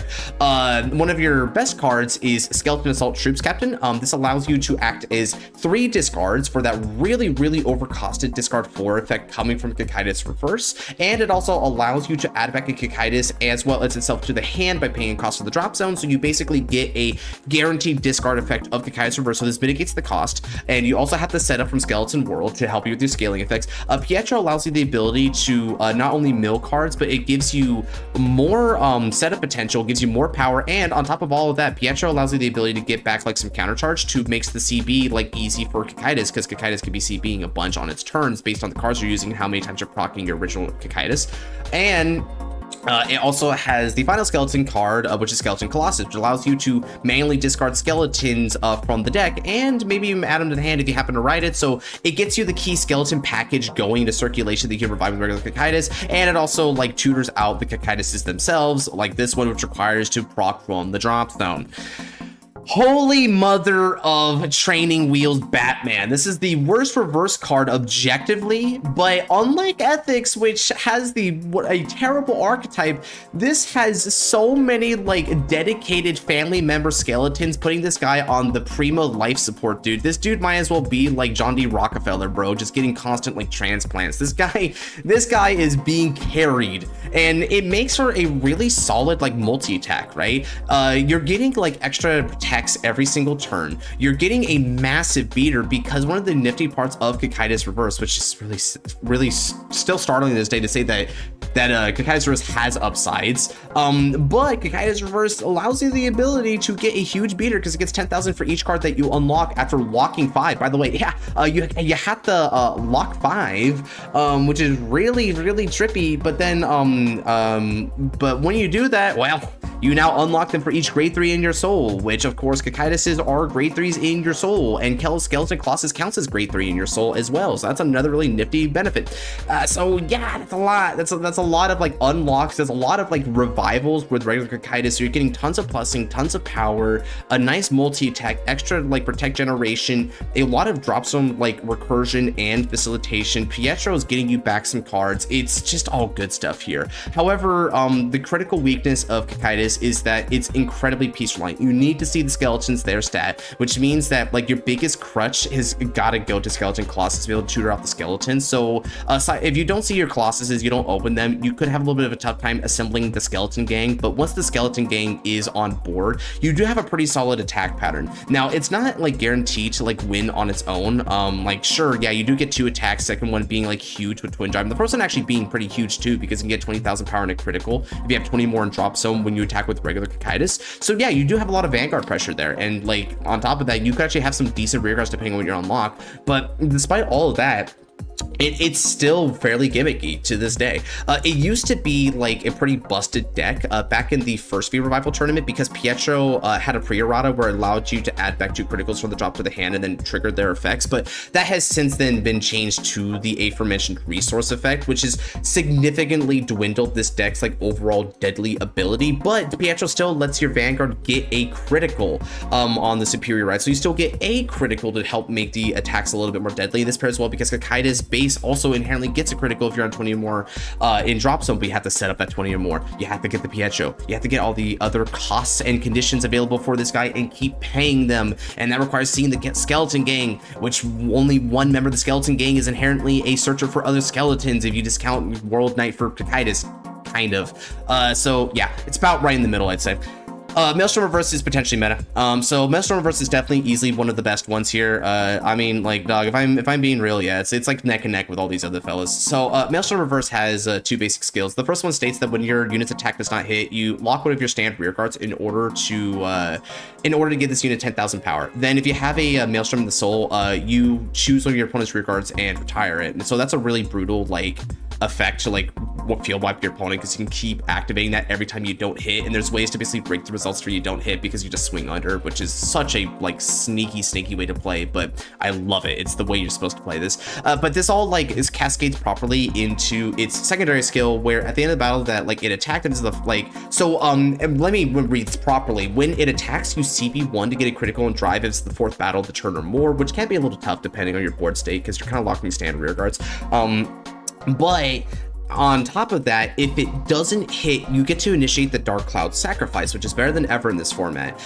Speaker 1: One of your best cards is Skeleton Assault Troops Captain. This allows you to act as 3 discards for that really overcosted discard 4 effect coming from Kagero's reverse, and it also allows you to add back a Kagero as well as itself to the hand by paying cost of the drop zone, so you basically get a guaranteed discard effect of Kagero's reverse, so this mitigates the cost, and you also have the setup from Skeleton World to help you with your scaling effects. Pietro allows you the ability to not only mill cards, but it gives you more setup potential, gives you more power, and on top of all of that, Pietro allows you the ability to get back like some counter charge to makes the CB like easy for Kagero, because Kagero can be CBing a bunch on its turns based on the cards you're using and how many times you're proccing your original Kagero. And it also has the final skeleton card, which is Skeleton Colossus, which allows you to manually discard skeletons from the deck and maybe even add them to the hand if you happen to ride it. So it gets you the key skeleton package going into circulation that you can revive with regular Kagero, and it also like tutors out the Kagero themselves, like this one, which requires to proc from the drop zone. Holy mother of training wheels, Batman. This is the worst reverse card objectively, but unlike Ethics, which has a terrible archetype, this has so many like dedicated family member skeletons, putting this guy on the primo life support, dude. This dude might as well be like John D. Rockefeller, bro, just getting constant like transplants. This guy is being carried, and it makes her a really solid like multi-attack, right? You're getting like extra protection every single turn. You're getting a massive beater, because one of the nifty parts of Kagero's reverse, which is really still startling to this day to say that Kagero's reverse has upsides, but Kagero's reverse allows you the ability to get a huge beater because it gets 10,000 for each card that you unlock after locking 5. By the way, yeah, you have to lock 5, which is really trippy, but then but when you do that, well, you now unlock them for each grade 3 in your soul, which of course Kagero's are grade 3s in your soul, and Skeleton Colossus counts as grade 3 in your soul as well, so that's another really nifty benefit. So yeah, that's a lot. That's a lot of like unlocks. There's a lot of like revivals with regular Kagero's, so you're getting tons of plussing, tons of power, a nice multi-attack, extra like protect generation, a lot of drop zone like recursion and facilitation. Pietro is getting you back some cards. It's just all good stuff here. However, the critical weakness of Kagero's this is that it's incredibly piece reliant. You need to see the skeletons their stat, which means that like your biggest crutch has got to go to skeleton colossus to be able to tutor off the skeletons. So if you don't see your colossuses, you don't open them, you could have a little bit of a tough time assembling the skeleton gang. But once the skeleton gang is on board, you do have a pretty solid attack pattern. Now it's not like guaranteed to like win on its own. Like sure, yeah, you do get 2 attacks, second one being like huge with twin drive, and the first one actually being pretty huge too, because you can get 20,000 power in a critical if you have 20 more in drop zone when you attack with regular Tachikaze. So yeah, you do have a lot of Vanguard pressure there, and like on top of that, you could actually have some decent rear guards depending on what you're unlocked. But despite all of that, it's still fairly gimmicky to this day. It used to be like a pretty busted deck back in the first V Revival tournament, because Pietro had a pre-errata where it allowed you to add back 2 criticals from the drop to the hand and then triggered their effects, but that has since then been changed to the aforementioned resource effect, which has significantly dwindled this deck's like overall deadly ability. But Pietro still lets your Vanguard get a critical on the superior right, so you still get a critical to help make the attacks a little bit more deadly in this pair as well, because Kakaida's base also inherently gets a critical if you're on 20 or more in drop zone, but you have to set up that 20 or more. You have to get the Pietro. You have to get all the other costs and conditions available for this guy and keep paying them, and that requires seeing the skeleton gang, which only one member of the skeleton gang is inherently a searcher for other skeletons if you discount World Knight for Kakaitis, kind of. So yeah, it's about right in the middle, I'd say. Maelstrom Reverse is potentially meta. So Maelstrom Reverse is definitely easily one of the best ones here. I mean, like, dog, if I'm being real, yeah, it's like neck and neck with all these other fellas. So Maelstrom Reverse has 2 basic skills. The first one states that when your unit's attack does not hit, you lock one of your standard rear guards in order to get this unit 10,000 power. Then if you have a Maelstrom in the soul, you choose one of your opponent's rear guards and retire it. And so that's a really brutal like effect to like field wipe your opponent, because you can keep activating that every time you don't hit, and there's ways to basically break the results for you don't hit because you just swing under, which is such a like sneaky way to play, but I love it. It's the way you're supposed to play this. But this all like is cascades properly into its secondary skill, where at the end of the battle that like it attacked into the like, so let me read this properly. When it attacks, you CP1 to get a critical and drive if it's the 4th battle of the turn or more, which can be a little tough depending on your board state, because you're kind of locking standard rear guards. But on top of that, if it doesn't hit, you get to initiate the Dark Cloud Sacrifice, which is better than ever in this format.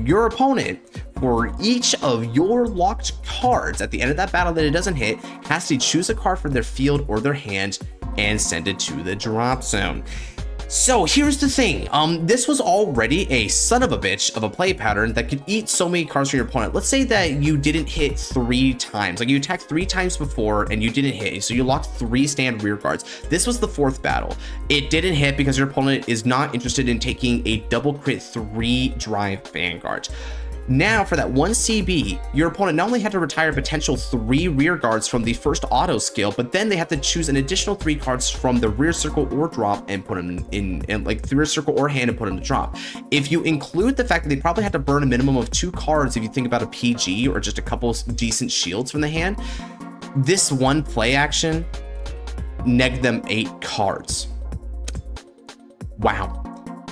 Speaker 1: Your opponent, for each of your locked cards at the end of that battle that it doesn't hit, has to choose a card from their field or their hand and send it to the drop zone. So here's the thing, this was already a son of a bitch of a play pattern that could eat so many cards from your opponent. Let's say that you didn't hit 3 times, like you attacked 3 times before and you didn't hit, so you locked 3 stand rear guards. This was the 4th battle. It didn't hit because your opponent is not interested in taking a double crit 3 drive Vanguard. Now for that 1 CB, your opponent not only had to retire potential 3 rear guards from the first auto skill, but then they have to choose an additional 3 cards from the rear circle or drop and put them in like the rear circle or hand and put them to drop. If you include the fact that they probably had to burn a minimum of 2 cards if you think about a PG or just a couple decent shields from the hand, this one play action negged them 8 cards. Wow.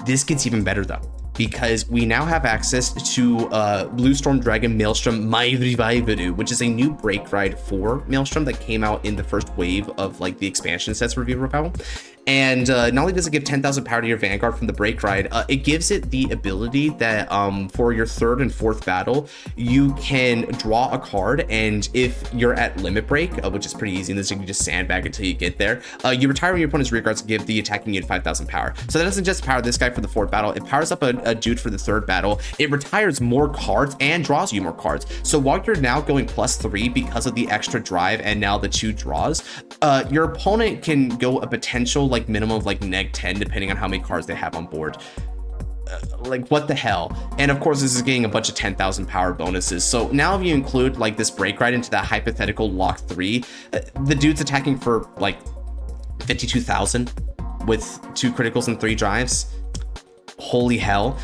Speaker 1: This gets even better though, because we now have access to Blue Storm Dragon Maelstrom My Revivaru, which is a new break ride for Maelstrom that came out in the first wave of like the expansion sets for V Revival. And not only does it give 10,000 power to your Vanguard from the break ride, it gives it the ability that for your 3rd and 4th battle, you can draw a card, and if you're at limit break, which is pretty easy in this, you can just sandbag until you get there, you retire your opponent's rear guards to give the attacking unit 5,000 power. So that doesn't just power this guy for the 4th battle, it powers up a dude for the 3rd battle, it retires more cards and draws you more cards. So while you're now going +3 because of the extra drive and now the 2 draws, your opponent can go a potential like minimum of like -10 depending on how many cards they have on board. Like what the hell? And of course this is getting a bunch of 10,000 power bonuses. So now if you include like this break ride into that hypothetical lock 3, the dude's attacking for like 52,000 with 2 criticals and 3 drives. Holy hell.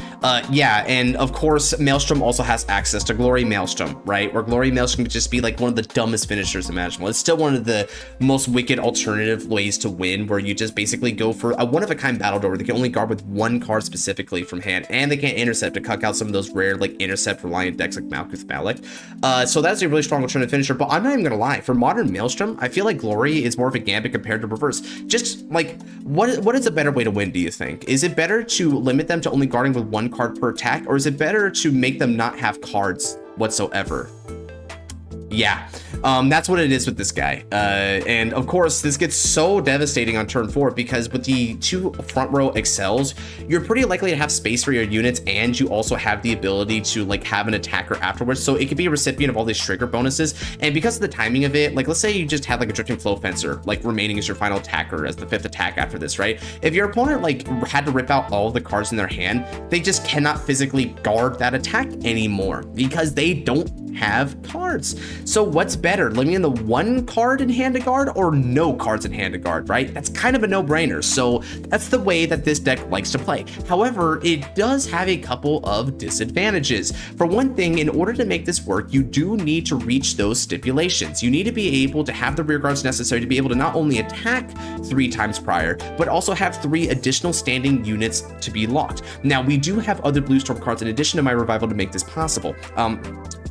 Speaker 1: Yeah, and of course Maelstrom also has access to Glory Maelstrom, right? Where Glory Maelstrom could just be like one of the dumbest finishers imaginable. It's still one of the most wicked alternative ways to win, where you just basically go for a one-of-a-kind battle door. They can only guard with 1 card specifically from hand, and they can't intercept to cut out some of those rare like intercept reliant decks like Malkuth Malik. So that's a really strong alternative finisher, but I'm not even gonna lie, for modern Maelstrom, I feel like Glory is more of a gambit compared to Reverse. Just like, what is a better way to win, do you think? Is it better to limit limit them to only guarding with 1 card per attack, or is it better to make them not have cards whatsoever? Yeah, that's what it is with this guy. And of course, this gets so devastating on turn 4 because with the 2 front row excels, you're pretty likely to have space for your units, and you also have the ability to like have an attacker afterwards. So it could be a recipient of all these trigger bonuses. And because of the timing of it, like let's say you just have like a drifting flow fencer, like remaining as your final attacker as the 5th attack after this, right? If your opponent like had to rip out all of the cards in their hand, they just cannot physically guard that attack anymore because they don't have cards. So what's better, living in the 1 card in hand to guard or no cards in hand to guard, right? That's kind of a no-brainer. So that's the way that this deck likes to play. However, it does have a couple of disadvantages. For one thing, in order to make this work, you do need to reach those stipulations. You need to be able to have the rear guards necessary to be able to not only attack 3 times prior, but also have 3 additional standing units to be locked. Now, we do have other Blue Storm cards in addition to my Revival to make this possible.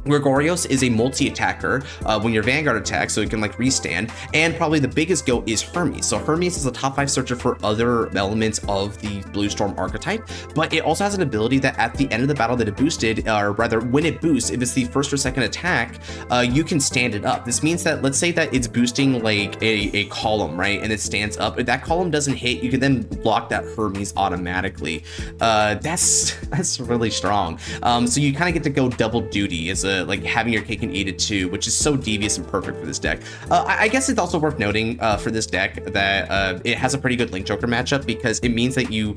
Speaker 1: Gregorios is a multi-attacker when your Vanguard attacks, so it can like restand, and probably the biggest go is Hermes. So Hermes is a top 5 searcher for other elements of the Blue Storm archetype, but it also has an ability that at the end of the battle that it boosted, or rather when it boosts, if it's the 1st or 2nd attack, you can stand it up. This means that let's say that it's boosting like a column, right, and it stands up. If that column doesn't hit, you can then block that Hermes automatically. That's really strong. So you kind of get to go double duty as a like having your cake and eat it too, which is so devious and perfect for this deck. I guess it's also worth noting for this deck that it has a pretty good Link Joker matchup because it means that you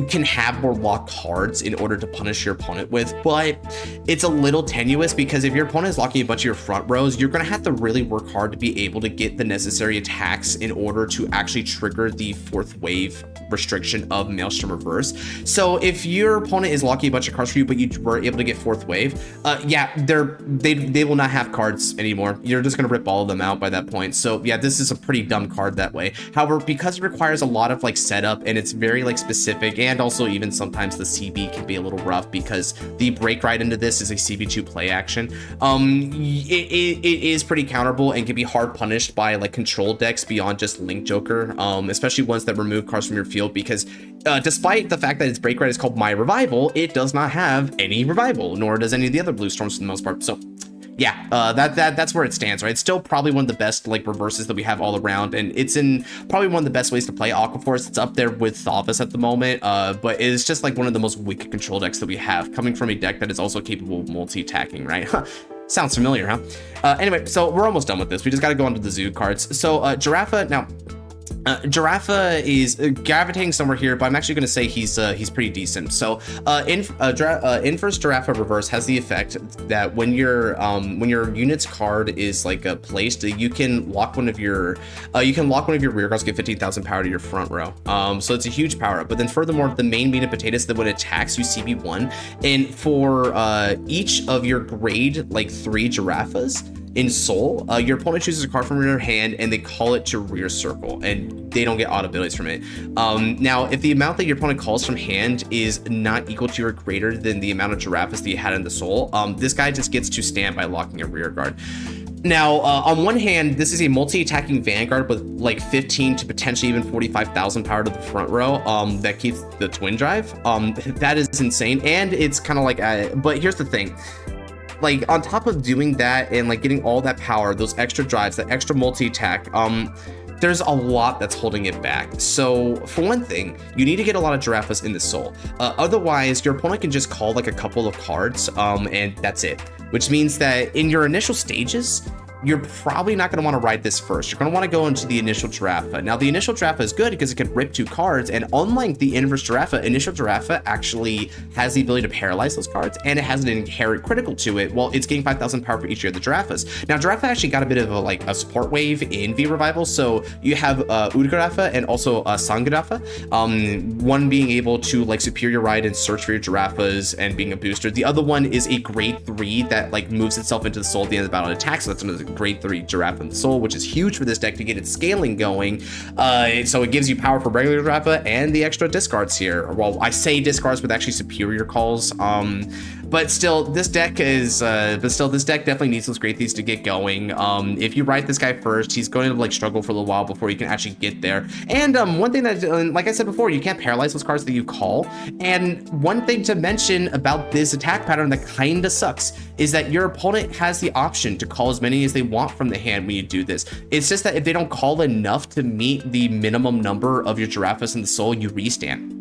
Speaker 1: can have more locked cards in order to punish your opponent with, but it's a little tenuous because if your opponent is locking a bunch of your front rows, you're going to have to really work hard to be able to get the necessary attacks in order to actually trigger the 4th wave restriction of Maelstrom Reverse. So if your opponent is locking a bunch of cards for you, but you were able to get 4th wave, yeah, they will not have cards anymore. You're just gonna rip all of them out by that point. So yeah, this is a pretty dumb card that way. However, because it requires a lot of like setup and it's very like specific, and also even sometimes the CB can be a little rough because the break right into this is a CB2 play action. It is pretty counterable and can be hard punished by like control decks beyond just Link Joker, especially ones that remove cards from your field because despite the fact that its break right is called My Revival, it does not have any revival, nor does any of the other Blue Storms for the most part. So yeah, that's where it stands, right? It's still probably one of the best like reverses that we have all around, and it's in probably one of the best ways to play Aqua Force. It's up there with Thalvis at the moment, but it's just like one of the most wicked control decks that we have, coming from a deck that is also capable of multi-attacking, right? Sounds familiar, huh? Anyway, so we're almost done with this. We just got to go on to the zoo cards. So Giraffa, now Giraffa is gravitating somewhere here, but I'm actually going to say he's pretty decent. So Inverse Giraffa Reverse has the effect that when your unit's card is like placed, you can lock one of your rear guards, get 15,000 power to your front row. So it's a huge power up. But then furthermore, the main meat and potatoes that when it attacks you CB1, and for each of your grade like 3 giraffas in Soul, your opponent chooses a card from your hand and they call it to rear circle, and they don't get auto abilities from it. Now, if the amount that your opponent calls from hand is not equal to or greater than the amount of giraffas that you had in the Soul, this guy just gets to stand by locking a rear guard. Now, on one hand, this is a multi-attacking Vanguard with like 15 to potentially even 45,000 power to the front row that keeps the twin drive. That is insane, and it's kind of like, but here's the thing. Like, on top of doing that and like getting all that power, those extra drives, that extra multi-attack, there's a lot that's holding it back. So for one thing, you need to get a lot of giraffas in the Soul. Otherwise, your opponent can just call like a couple of cards and that's it. Which means that in your initial stages, you're probably not going to want to ride this first. You're going to want to go into the initial Giraffa. Now, the initial Giraffa is good because it can rip 2 cards, and unlike the inverse Giraffa, initial Giraffa actually has the ability to paralyze those cards, and it has an inherent critical to it. Well, it's getting 5,000 power for each of the Giraffas. Now, Giraffa actually got a bit of a support wave in V Revival, so you have Urgaraffa and also Sangaraffa. One being able to like superior ride and search for your Giraffas and being a booster. The other one is a grade 3 that like moves itself into the Soul at the end of the battle and attacks. So that's another grade 3 Giraffa in the Soul, which is huge for this deck to get its scaling going. So it gives you power for regular Giraffa and the extra discards here. Well, I say discards with actually superior calls. But still, this deck definitely needs those great things to get going. If you ride this guy first, he's going to like struggle for a little while before you can actually get there. And one thing that, like I said before, you can't paralyze those cards that you call. And one thing to mention about this attack pattern that kind of sucks is that your opponent has the option to call as many as they want from the hand when you do this. It's just that if they don't call enough to meet the minimum number of your Giraffas in the Soul, you restand.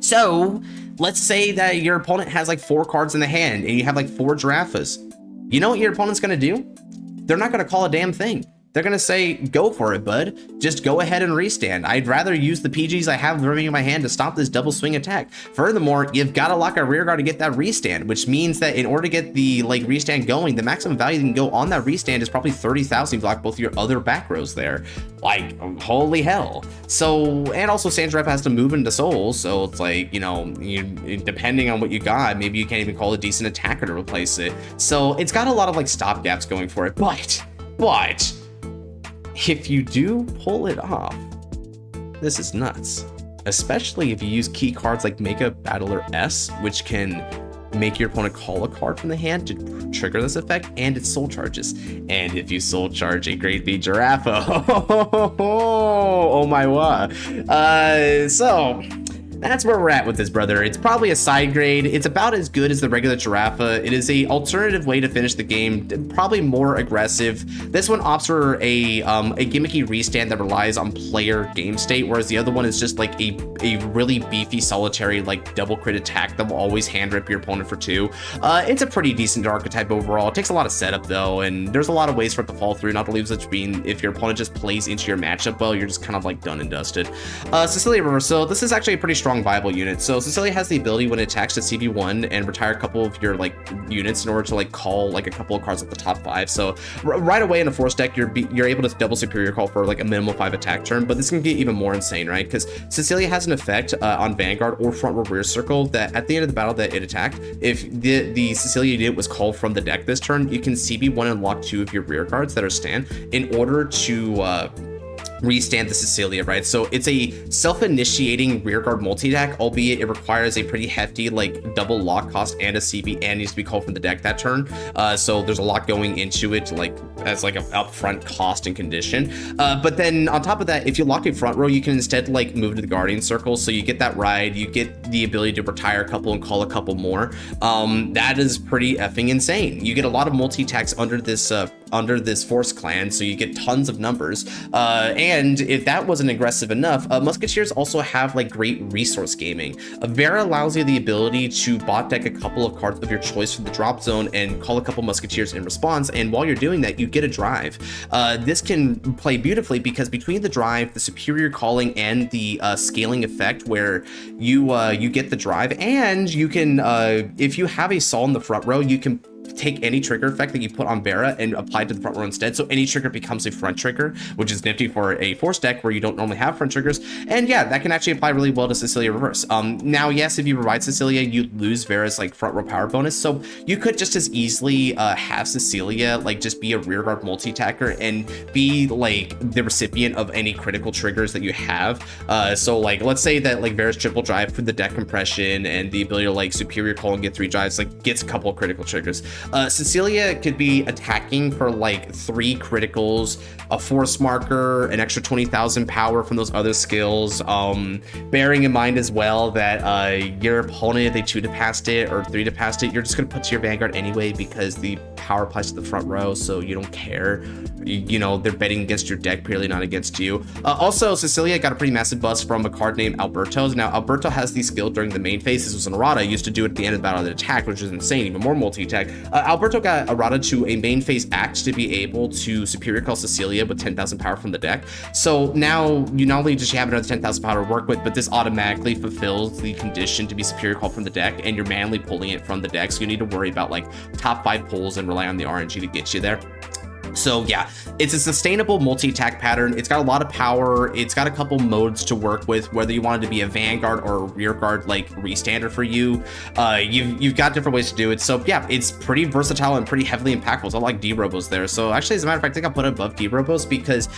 Speaker 1: So let's say that your opponent has like 4 cards in the hand and you have like 4 Giraffas. You know what your opponent's gonna do? They're not gonna call a damn thing. They're gonna say, go for it, bud. Just go ahead and restand. I'd rather use the PGs I have remaining in my hand to stop this double swing attack. Furthermore, you've gotta lock a rear guard to get that restand, which means that in order to get the like restand going, the maximum value that can go on that restand is probably 30,000. You block both your other back rows there. Like, holy hell. So, and also Sandra has to move into Soul, so it's like, you know, depending on what you got, maybe you can't even call a decent attacker to replace it. So it's got a lot of like stop gaps going for it, but if you do pull it off, this is nuts. Especially if you use key cards like Mega Battler S, which can make your opponent call a card from the hand to trigger this effect, and it soul charges. And if you soul charge a Great B Giraffe, oh my god. So that's where we're at with this, brother. It's probably a side grade. It's about as good as the regular Giraffe. It is a alternative way to finish the game, probably more aggressive. This one opts for a gimmicky restand that relies on player game state, whereas the other one is just like a really beefy solitary like double crit attack that will always hand rip your opponent for 2. It's a pretty decent archetype overall. It takes a lot of setup though, and there's a lot of ways for it to fall through, not to leave such being if your opponent just plays into your matchup well, you're just kind of like done and dusted. Cecilia River, so this is actually a pretty strong viable unit. So Cecilia has the ability when it attacks to CB1 and retire a couple of your like units in order to like call like a couple of cards at the top 5. So right away in a Force deck, you're able to double Superior Call for like a minimum 5 attack turn, but this can get even more insane, right? Because Cecilia has an effect on Vanguard or front row rear circle that at the end of the battle that it attacked, if the Cecilia unit was called from the deck this turn, you can CB1 and lock 2 of your rear guards that are stand in order to restand the Cecilia, right? So it's a self-initiating rearguard multi-attack, albeit it requires a pretty hefty like double lock cost and a CB and needs to be called from the deck that turn. So there's a lot going into it like as like an upfront cost and condition. But then on top of that, if you lock a front row, you can instead like move to the Guardian Circle. So you get that ride, you get the ability to retire a couple and call a couple more. That is pretty effing insane. You get a lot of multi-attacks under this Force clan, so you get tons of numbers. And if that wasn't aggressive enough, Musketeers also have like great resource gaming. Vera allows you the ability to bot deck a couple of cards of your choice from the drop zone and call a couple Musketeers in response, and while you're doing that, you get a drive. This can play beautifully because between the drive, the superior calling, and the scaling effect where you get the drive, and you can, if you have a Saul in the front row, you can take any trigger effect that you put on Vera and apply it to the front row instead. So any trigger becomes a front trigger, which is nifty for a Force deck where you don't normally have front triggers. And yeah, that can actually apply really well to Cecilia Reverse. Now, yes, if you ride Cecilia, you lose Vera's like front row power bonus. So you could just as easily have Cecilia like just be a rearguard multi-attacker and be like the recipient of any critical triggers that you have. So like, let's say that like Vera's triple drive for the deck compression and the ability to like superior call and get 3 drives, like gets a couple of critical triggers. Cecilia could be attacking for like 3 criticals, a Force marker, an extra 20,000 power from those other skills. Bearing in mind as well that your opponent, if they 2 to past it or 3 to past it, you're just gonna put to your Vanguard anyway because the power applies to the front row, so you don't care. You know, they're betting against your deck purely, not against you. Also, Cecilia got a pretty massive bust from a card named Alberto. Now, Alberto has the skill during the main phase. This was an errata. Used to do it at the end of the battle of the attack, which is insane, even more multi-attack. Alberto got errata to a main phase act to be able to superior call Cecilia with 10,000 power from the deck. So now you not only just have another 10,000 power to work with, but this automatically fulfills the condition to be superior call from the deck, and you're manually pulling it from the deck. So you need to worry about like top 5 pulls and rely on the RNG to get you there. So yeah, it's a sustainable multi-attack pattern. It's got a lot of power. It's got a couple modes to work with, whether you want it to be a Vanguard or a rear guard, like restander for you. You've got different ways to do it. So yeah, it's pretty versatile and pretty heavily impactful. It's not like D-Robos there. So actually, as a matter of fact, I think I'll put it above D-Robos because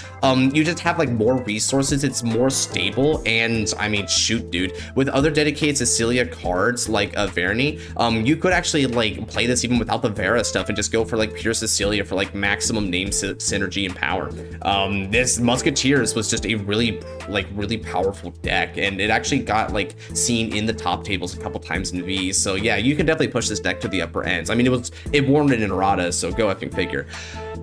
Speaker 1: you just have like more resources. It's more stable. And I mean, shoot, dude, with other dedicated Cecilia cards like Verni, you could actually like play this even without the Vera stuff and just go for like pure Cecilia for like maximum name synergy and power. This Musketeers was just a really powerful deck, and it actually got like seen in the top tables a couple times in V. So yeah, you can definitely push this deck to the upper ends. I mean, it warmed it in errata, so go effing figure.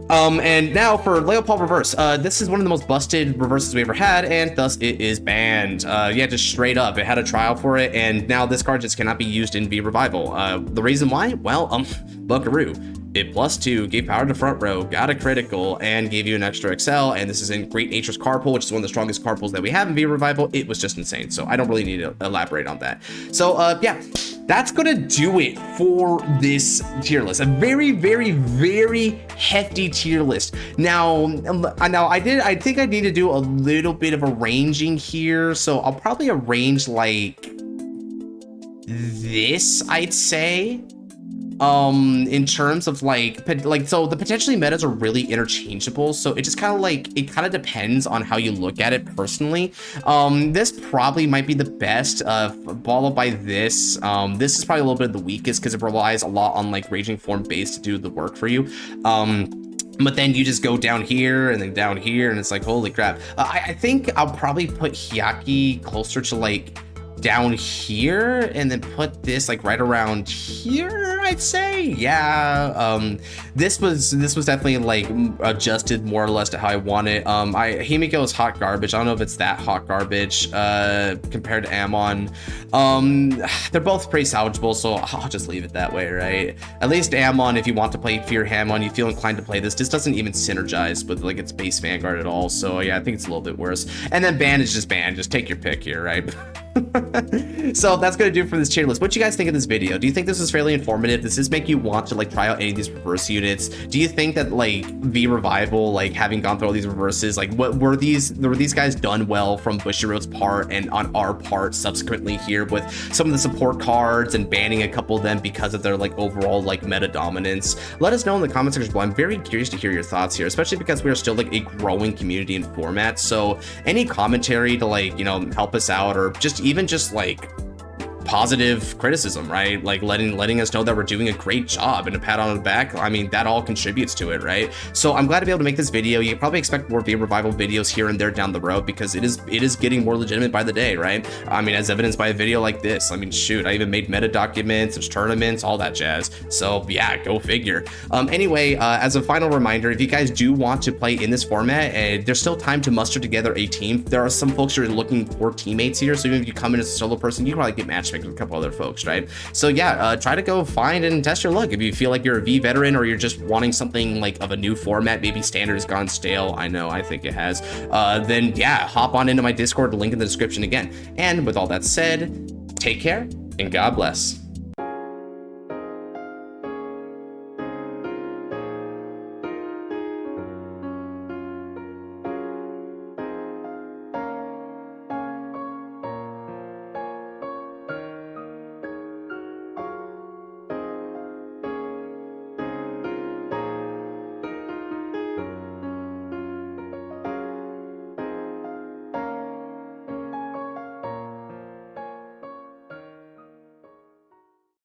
Speaker 1: And now for Leopold Reverse. This is one of the most busted reverses we ever had, and thus it is banned. Yeah, just straight up. It had a trial for it, and now this card just cannot be used in V Revival. The reason why? Well, Buckaroo. It +2, gave power to front row, got a critical, and gave you an extra XL, and this is in Great Nature's card pool, which is one of the strongest card pools that we have in V Revival. It was just insane, so I don't really need to elaborate on that. So, yeah, that's gonna do it for this tier list. A very, very, very hefty tier list. Now I think I need to do a little bit of arranging here, so I'll probably arrange like this, I'd say. In terms of like so the potentially metas are really interchangeable, so it just kind of depends on how you look at it personally. This probably might be the best, followed by this. This is probably a little bit of the weakest because it relies a lot on like Raging Form base to do the work for you. But then you just go down here and then down here, and it's like, holy crap. I think I'll probably put Hyaki closer to like down here, and then put this like right around here, I'd say. Yeah, this was definitely like adjusted more or less to how I want it. Himiko is hot garbage. I don't know if it's that hot garbage compared to Amon. They're both pretty salvageable, so I'll just leave it that way, right? At least Amon, if you want to play Fear Hamon, you feel inclined to play this. This doesn't even synergize with like its base Vanguard at all, so yeah, I think it's a little bit worse. And then Ban is just Ban. Just take your pick here, right? So that's gonna do it for this tier list. What do you guys think of this video? Do you think this was fairly informative? Does this make you want to like try out any of these reverse units? Do you think that like V Revival, like having gone through all these reverses, like what were these guys done well from Bushiroad's part and on our part subsequently here with some of the support cards and banning a couple of them because of their like overall like meta dominance? Let us know in the comment section below. I'm very curious to hear your thoughts here, especially because we are still like a growing community and format. So any commentary to like, you know, help us out, or just even just like positive criticism, right? Like letting us know that we're doing a great job and a pat on the back. I mean, that all contributes to it, right? So I'm glad to be able to make this video. You can probably expect more V Revival videos here and there down the road because it is getting more legitimate by the day, right? I mean, as evidenced by a video like this. I mean, shoot, I even made meta documents, there's tournaments, all that jazz. So yeah, go figure. Anyway, as a final reminder, if you guys do want to play in this format, there's still time to muster together a team. There are some folks who are looking for teammates here, so even if you come in as a solo person, you can probably get matchmade with a couple other folks, right? So yeah, try to go find and test your luck. If you feel like you're a V veteran or you're just wanting something like of a new format, maybe standard has gone stale, I think it has, then yeah, hop on into my Discord, link in the description again. And with all that said, take care and God bless.